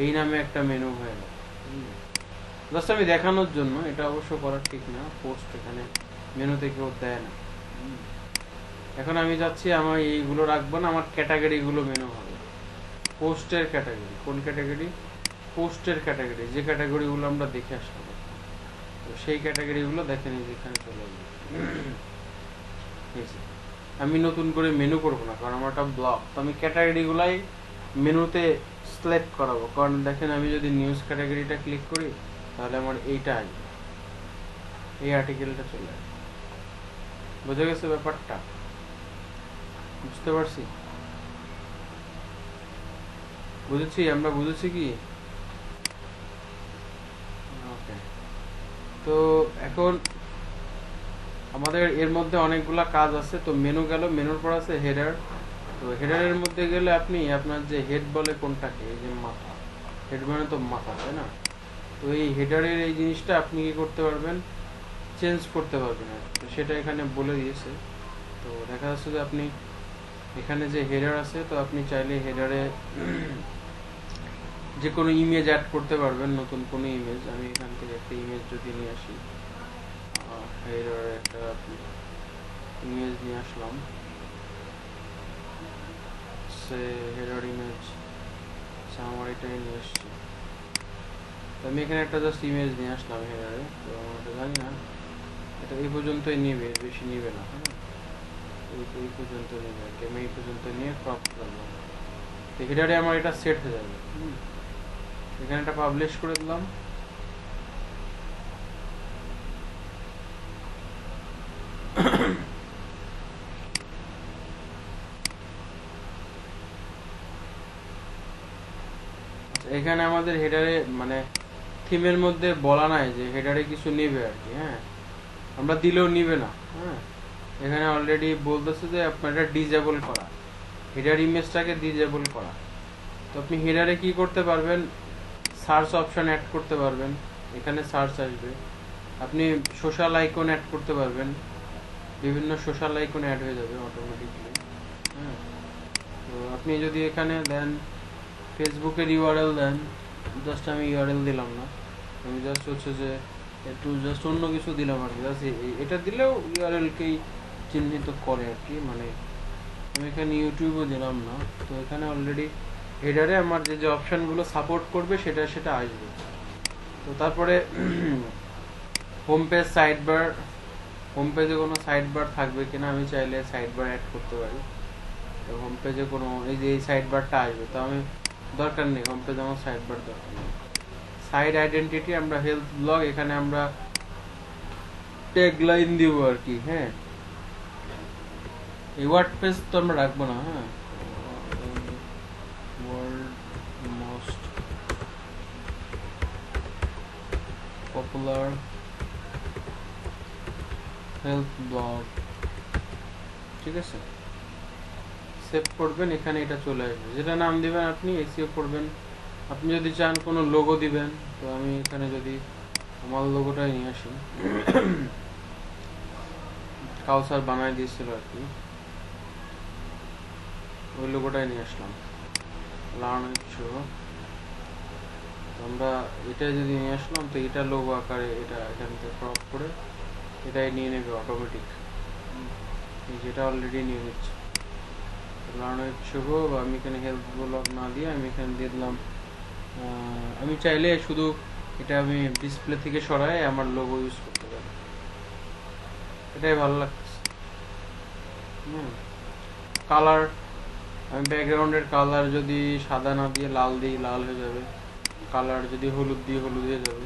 এই নামে একটা মেনু হয়ে গেল। জাস্ট আমি দেখানোর জন্য, এটা অবশ্য করা ঠিক না, পোস্ট এখানে মেনুতে কেউ দেয় না। এখন আমি যাচ্ছি, আমার এইগুলো রাখবো না, আমার ক্যাটাগরিগুলো মেনু হবে, পোস্টের ক্যাটাগরি। কোন ক্যাটাগরি? পোস্টের ক্যাটাগরি, যে ক্যাটাগরিগুলো আমরা দেখে আসলাম, তো সেই ক্যাটাগরিগুলো দেখেন এখানে চলে আসবে। আমি নতুন করে মেনু করবো না, কারণ আমার একটা ব্লগ, তো আমি ক্যাটাগরিগুলাই মেনুতে সিলেক্ট করাবো। কারণ দেখেন আমি যদি নিউজ ক্যাটাগরিটা ক্লিক করি, তাহলে আমার এইটা আসবে, এই আর্টিকেলটা চলে আসবে। বুঝে গেছে ব্যাপারটা? বুঝতে পারছি? বুঝেছি, আমরা বুঝেছি কি? ওকে। তো এখন আমাদের এর মধ্যে অনেকগুলা কাজ আছে। তো মেনু গেল, মেনুর পর আছে হেডার। তো হেডারের মধ্যে গেলে আপনি আপনার যে হেড বলে কোনটাকে, এই যে মাথা, হেড মানে তো মাথা, তাই না? তো এই হেডারের এই জিনিসটা আপনি কি করতে পারবেন, চেঞ্জ করতে পারবেন আর কি। সেটা এখানে বলে দিয়েছে। তো দেখা যাচ্ছে যে আপনি এখানে যে হেডার আছে, তো আপনি চাইলে হেডারে যে কোনো ইমেজ অ্যাড করতে পারবেন, নতুন কোনো ইমেজ। আমি এখান থেকে একটা ইমেজ যদি নিয়ে আসি, হেডারে একটা ইমেজ নিয়ে আসলাম, সে হেডার ইমেজ, আমার এটাই নিয়ে আসছি। তো আমি এখানে একটা জাস্ট ইমেজ নিয়ে আসলাম হেডারে। তো আমরা জানি না, এটা এই পর্যন্তই নেবে, বেশি নেবে না, হ্যাঁ, এই পর্যন্ত নেবে আর কি। আমি এই পর্যন্ত নিয়ে ক্রপ করলাম, তো হেডারে আমার এটা সেট হয়ে যাবে। এখানে একটা পাবলিশ করে দিলাম। এখানে আমাদের হেডারে মানে থিমের মধ্যে বলা নাই যে হেডারে কিছু নেবে আর কি। হ্যাঁ, আমরা দিলেও নিবে না। হ্যাঁ, এখানে অলরেডি বলতেছে যে আপনার এটা ডিজেবল করা, হেডার ইমেজটাকে ডিজেবল করা। তো আপনি হেডারে কি করতে পারবেন, সার্চ অপশন অ্যাড করতে পারবেন, এখানে সার্চ আসবে। আপনি সোশ্যাল আইকন অ্যাড করতে পারবেন, বিভিন্ন সোশ্যাল আইকন অ্যাড হয়ে যাবে অটোমেটিকলি। হ্যাঁ, তো আপনি যদি এখানে দেন ফেসবুকের ইউআরএল দেন, জাস্ট আমি ইউআরএল দিলাম না, আমি জাস্ট হচ্ছে যে একটু জাস্ট অন্য কিছু দিলাম আর কি, জাস্ট এটা দিলেও ইউআরএলকেই চিহ্নিত করে আর কি। মানে আমি এখানে ইউটিউবও দিলাম না, তো এখানে অলরেডি হেডারে আমার যে যে অপশানগুলো সাপোর্ট করবে সেটা সেটা আসবে। তো তারপরে home page side bar, home পেজে কোনো সাইড বার থাকবে কিনা, আমি চাইলে সাইড বার অ্যাড করতে পারি। তো হোম পেজে কোনো এই যে এই সাইড বারটা আসবে, তো আমি দরকার নেই, হোম পেজে আমার সাইড বার দরকার নেই। সাইড আইডেন্টিটি আমরা হেলথ ব্লগ, এখানে আমরা ট্যাগ লাইন দিব আর কি। হ্যাঁ, এই ওয়ার্ড পেজ তো আমরা রাখবো না। হ্যাঁ, world most popular health blog, ঠিক আছে, সেভ করবেন, এখানে এটা চলে আসবে। যেটা নাম দিবেন আপনি, এসিও করবেন। আপনি যদি চান কোনো লোগো দিবেন, তো আমি এখানে যদি আমার লোগোটাই নিয়ে আসি, কাউসার বানায় দিয়েছিল আর কি, ওই লোগোটাই নিয়ে আসলাম, লার্ন শো। আমরা এটা যদি নিয়ে আসলাম, তো এটা লোগো আকারে এটা এখান থেকে ক্রপ করে এটাই নিয়ে নেবে অটোমেটিক, যেটা অলরেডি নিয়ে নিচ্ছে। লার্ন শো, বা আমি এখানে হেলথ ব্লগ না দিয়ে আমি এখানে দিয়ে দিলাম, আমি চাইলে শুধু এটা আমি ডিসপ্লে থেকে সরাই আমার লোগো ইউজ করতে পারি, এটাই ভালো লাগছে। কালার, আমি ব্যাকগ্রাউন্ডের কালার যদি সাদা না দিয়ে লাল দিই, লাল হয়ে যাবে। কালার যদি হলুদ দিই, হলুদ হয়ে যাবে।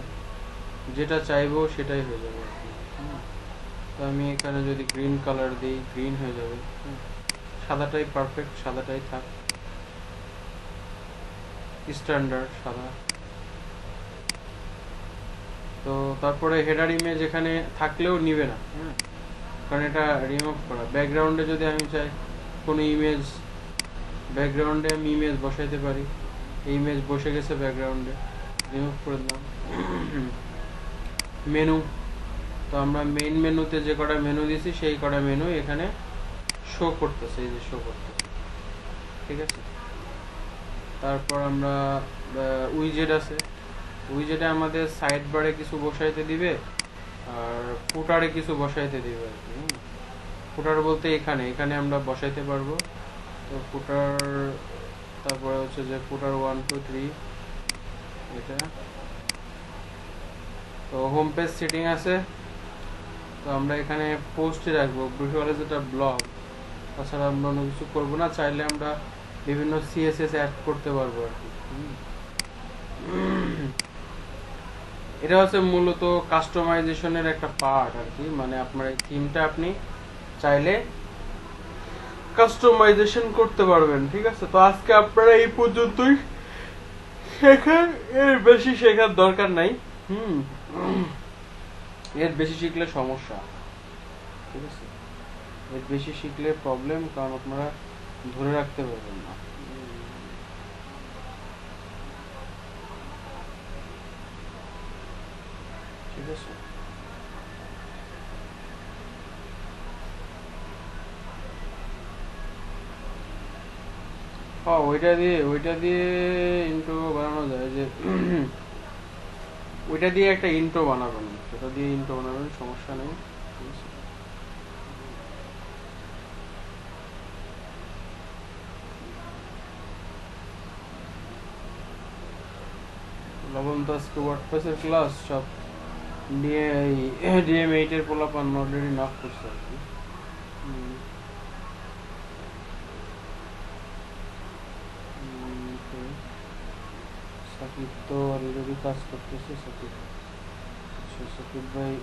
যেটা চাইবো সেটাই হয়ে যাবে আর কি। তো আমি এখানে যদি গ্রিন কালার দিই, গ্রিন হয়ে যাবে। সাদাটাই পারফেক্ট, সাদাটাই থাক, স্ট্যান্ডার্ড সাদা। তো তারপরে হেডার ইমেজ এখানে থাকলেও নিবে না, কারণ এটা রিমুভ করা। ব্যাকগ্রাউন্ডে যদি আমি চাই কোনো ইমেজ, ব্যাকগ্রাউন্ডে আমি ইমেজ বসাইতে পারি, এই ইমেজ বসে গেছে ব্যাকগ্রাউন্ডে, রিমুভ করে দিলাম। মেনু, তো আমরা মেইন মেনুতে যে কটা মেনু দিয়েছি সেই কটা মেনু এখানে শো করতেছে, এই যে শো করতেছে, ঠিক আছে। তারপর আমরা উইজেট আছে, উইজেটে আমাদের সাইড বারে কিছু বসাইতে দিবে আর ফুটারে কিছু বসাইতে দিবে আর কি। ফুটার বলতে এখানে এখানে আমরা বসাইতে পারবো। তো ফুটার, তারপরে হচ্ছে যে ফুটার 1 2 3 এটা। তো হোম পেজ সেটিং আছে, তো আমরা এখানে পোস্টে রাখবো ভিজুয়ালে যেটা ব্লগ, তাছাড়া আমরা অন্য কিছু করবো না। চাইলে আমরা বিভিন্ন সিএসএস অ্যাড করতে পারবো আর কি। এটা হচ্ছে মূলত কাস্টমাইজেশনের একটা পার্ট আর কি, মানে আপনার এই থিমটা আপনি চাইলে কাস্টমাইজেশন করতে পারবেন, ঠিক আছে। তো আজকে আপনারা এই পর্যন্তই শেখার, এর বেশি শেখার দরকার নাই। এর বেশি শিখলে সমস্যা, ঠিক আছে, এর বেশি শিখলে প্রবলেম, কারণ আপনারা ধরে রাখতে পারবেন না। ঠিক আছে, হ্যাঁ ওইটা দিয়ে ইন্ট্রো বানানো যায়, যে ওইটা দিয়ে একটা ইন্ট্রো বানাবেন, সেটা দিয়ে ইন্ট্রো বানাবেন, সমস্যা নেই, ঠিক আছে। লবণ তো আজকে ওয়ার্ডপ্রেসের ক্লাস সব নিয়ে DM8 এর পোলাপান অলরেডি নক করছে আর কি। সাকিব তো অলরেডি কাজ করতেছে, সাকিব, আচ্ছা সাকিব ভাই।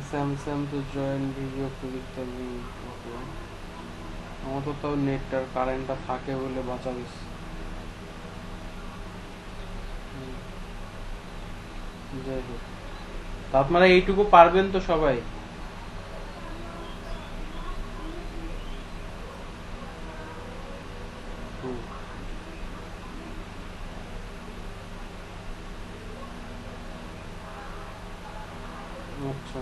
স্যামসাং তো জয়েন ভিডিও ক্লিক করবি, ওকে। আমার তো তাও নেটটার কারেন্টটা থাকে বলে বাঁচা গেছে। যাই হোক, তা আপনারা এইটুকু পারবেন তো সবাই? আচ্ছা,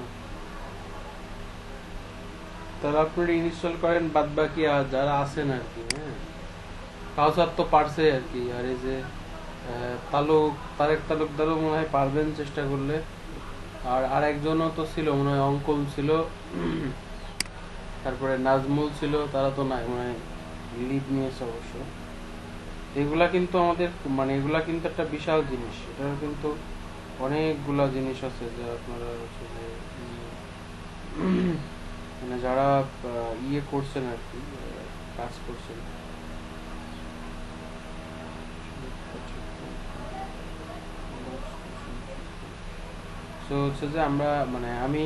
তারা আপনারা ইনস্টল করেন, বাদ বাকি যারা আছেন আর কি, হ্যাঁ কাউসার তো পারছে আর কি, আর এই যে তারেক তালুকদারও মনে হয় পারবেন চেষ্টা করলে, আর আরেকজনও তো ছিল মনে হয়, অঙ্কন ছিল, তারপরে নাজমুল ছিল, তারা তো নাই মনে হয়, লিড নিয়েছে অবশ্য। এগুলা কিন্তু আমাদের মানে এগুলা কিন্তু একটা বিশাল জিনিস, এটার কিন্তু অনেকগুলা জিনিস আছে যা আপনারা হচ্ছে যে মানে যারা ইয়ে করছেন আর কি, কাজ করছেন। সো হচ্ছে যে আমরা মানে আমি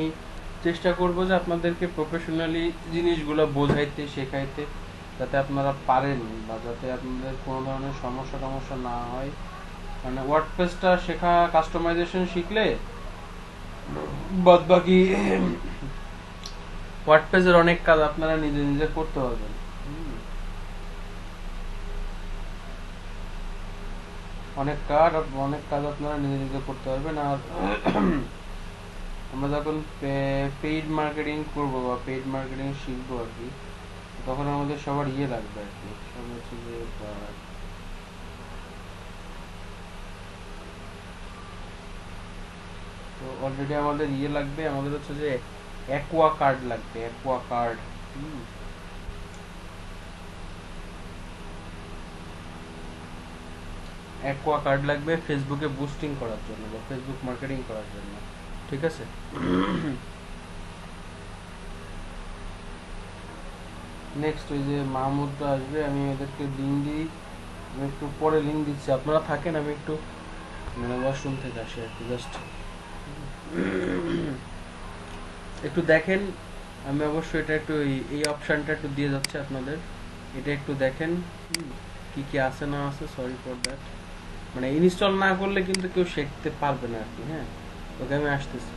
চেষ্টা করব যে আপনাদেরকে প্রফেশনালি জিনিসগুলো বোঝাইতে শেখাইতে, যাতে আপনারা পারেন বা যাতে আপনাদের কোনো ধরনের সমস্যা টমস্যা না হয়। মানে ওয়ার্ডপ্রেসটা শেখা, কাস্টমাইজেশন শিখলে বাদ বাকি ওয়ার্ডপ্রেসের অনেক কাজ আপনারা নিজে নিজে করতে পারবেন। অনেক কাজ আপনারা নিজে নিজে করতে পারবেন। আর আমরা যখন পেইড মার্কেটিং করব বা পেইড মার্কেটিং শিখবো আর কি, তখন আমাদের সবার ইয়ে লাগবে আর কি, সব হচ্ছে যে তো অলরেডি আমাদের ইয়ে লাগবে, আমাদের হচ্ছে যে অ্যাকোয়া কার্ড লাগবে, অ্যাকোয়া কার্ড। অ্যাকোয়া কার্ড লাগবে ফেসবুকে বুস্টিং করার জন্য বা ফেসবুক মার্কেটিং করার জন্য, ঠিক আছে? নেক্সট ওই যে মাহমুদরা আসবে, আমি ওদেরকে লিঙ্ক দিই, আমি একটু পরে লিঙ্ক দিচ্ছি, আপনারা থাকেন, আমি একটু মানে ওয়াশরুম থেকে আসি আর কি, জাস্ট একটু দেখেন। আমি অবশ্যই এটা একটু এই অপশানটা একটু দিয়ে যাচ্ছে আপনাদের, এটা একটু দেখেন কি কি আছে না আছে। সরি ফর দ্যাট, মানে ইনস্টল না করলে কিন্তু কেউ শিখতে পারবে না আর কি। হ্যাঁ, ওকে আমি আসতেছি।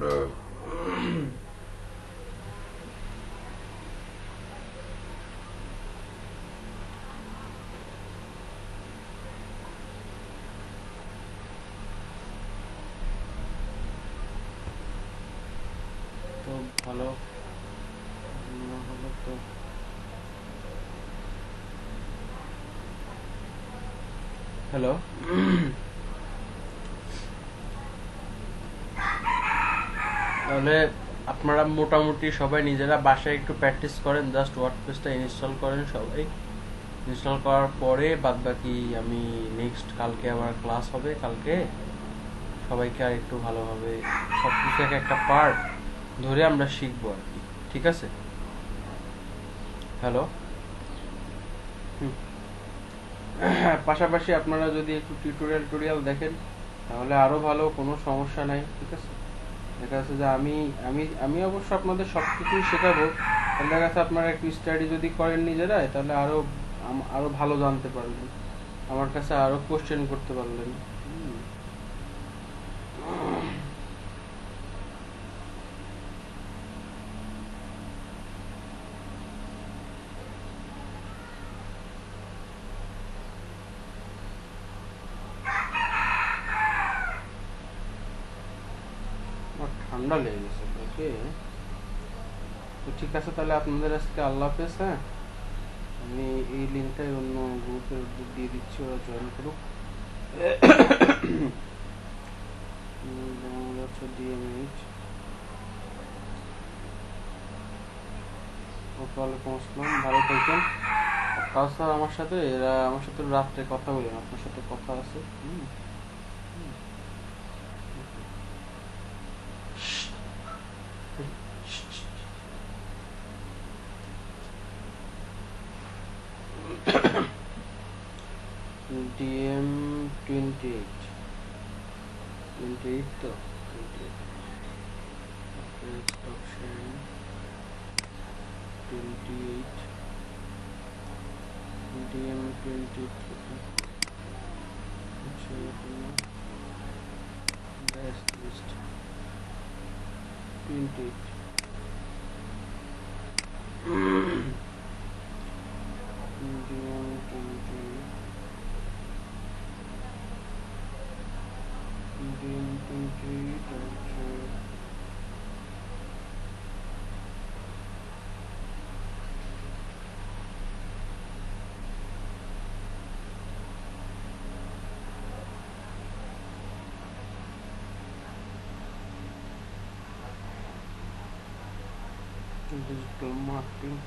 তো ভালো না হলে তো হ্যালো, তাহলে আপনারা মোটামুটি সবাই নিজেরা বাসায় একটু প্র্যাকটিস করেন, জাস্ট ওয়ার্ডপ্রেসটা ইনস্টল করেন সবাই। ইনস্টল করার পরে বাদ বাকি আমি নেক্সট কালকে আবার ক্লাস হবে, কালকে সবাইকে আর একটু ভালোভাবে সব কিছু একটা পার্ট ধরে আমরা শিখবো আর কি, ঠিক আছে? হ্যালো, পাশাপাশি আপনারা যদি একটু টিউটোরিয়াল দেখেন তাহলে আরো ভালো, কোনো সমস্যা নাই, ঠিক আছে? দেখা যাচ্ছে যে আমি আমি আমি অবশ্য আপনাদের সবকিছুই শেখাবো, তাহলে দেখা যাচ্ছে আপনারা একটু স্টাডি যদি করেন নিজেরাই তাহলে আরো আরো ভালো জানতে পারবেন, আমার কাছে আরো কোশ্চেন করতে পারলেন। আমার ঠান্ডা লেগে গেছে, ওকে। তো ঠিক আছে, তাহলে আপনাদের আজকে আল্লাহ হাফেজ। হ্যাঁ, আমি এই লিঙ্কটাই অন্য গ্রুপে দিয়ে দিচ্ছি, ওরা জয়েন করুক। DMH। ওয়ালাইকুম আসসালাম, ভালো থাকেন। কাউসার আমার সাথে, এরা আমার সাথে রাত্রে কথা বলেন, আপনার সাথে কথা আছে। DM 28 তো 28 option 28 DM 28 আচ্ছা, best list 28 DM 28 DM 28 আচ্ছা। Digital marketing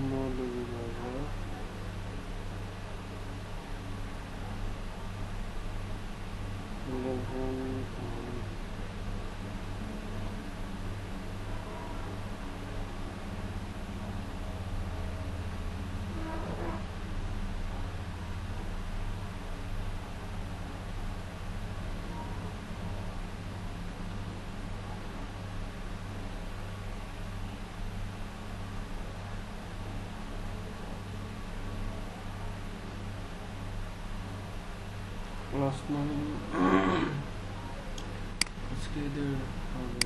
Maulibajar 11 last month আজকে এদের হবে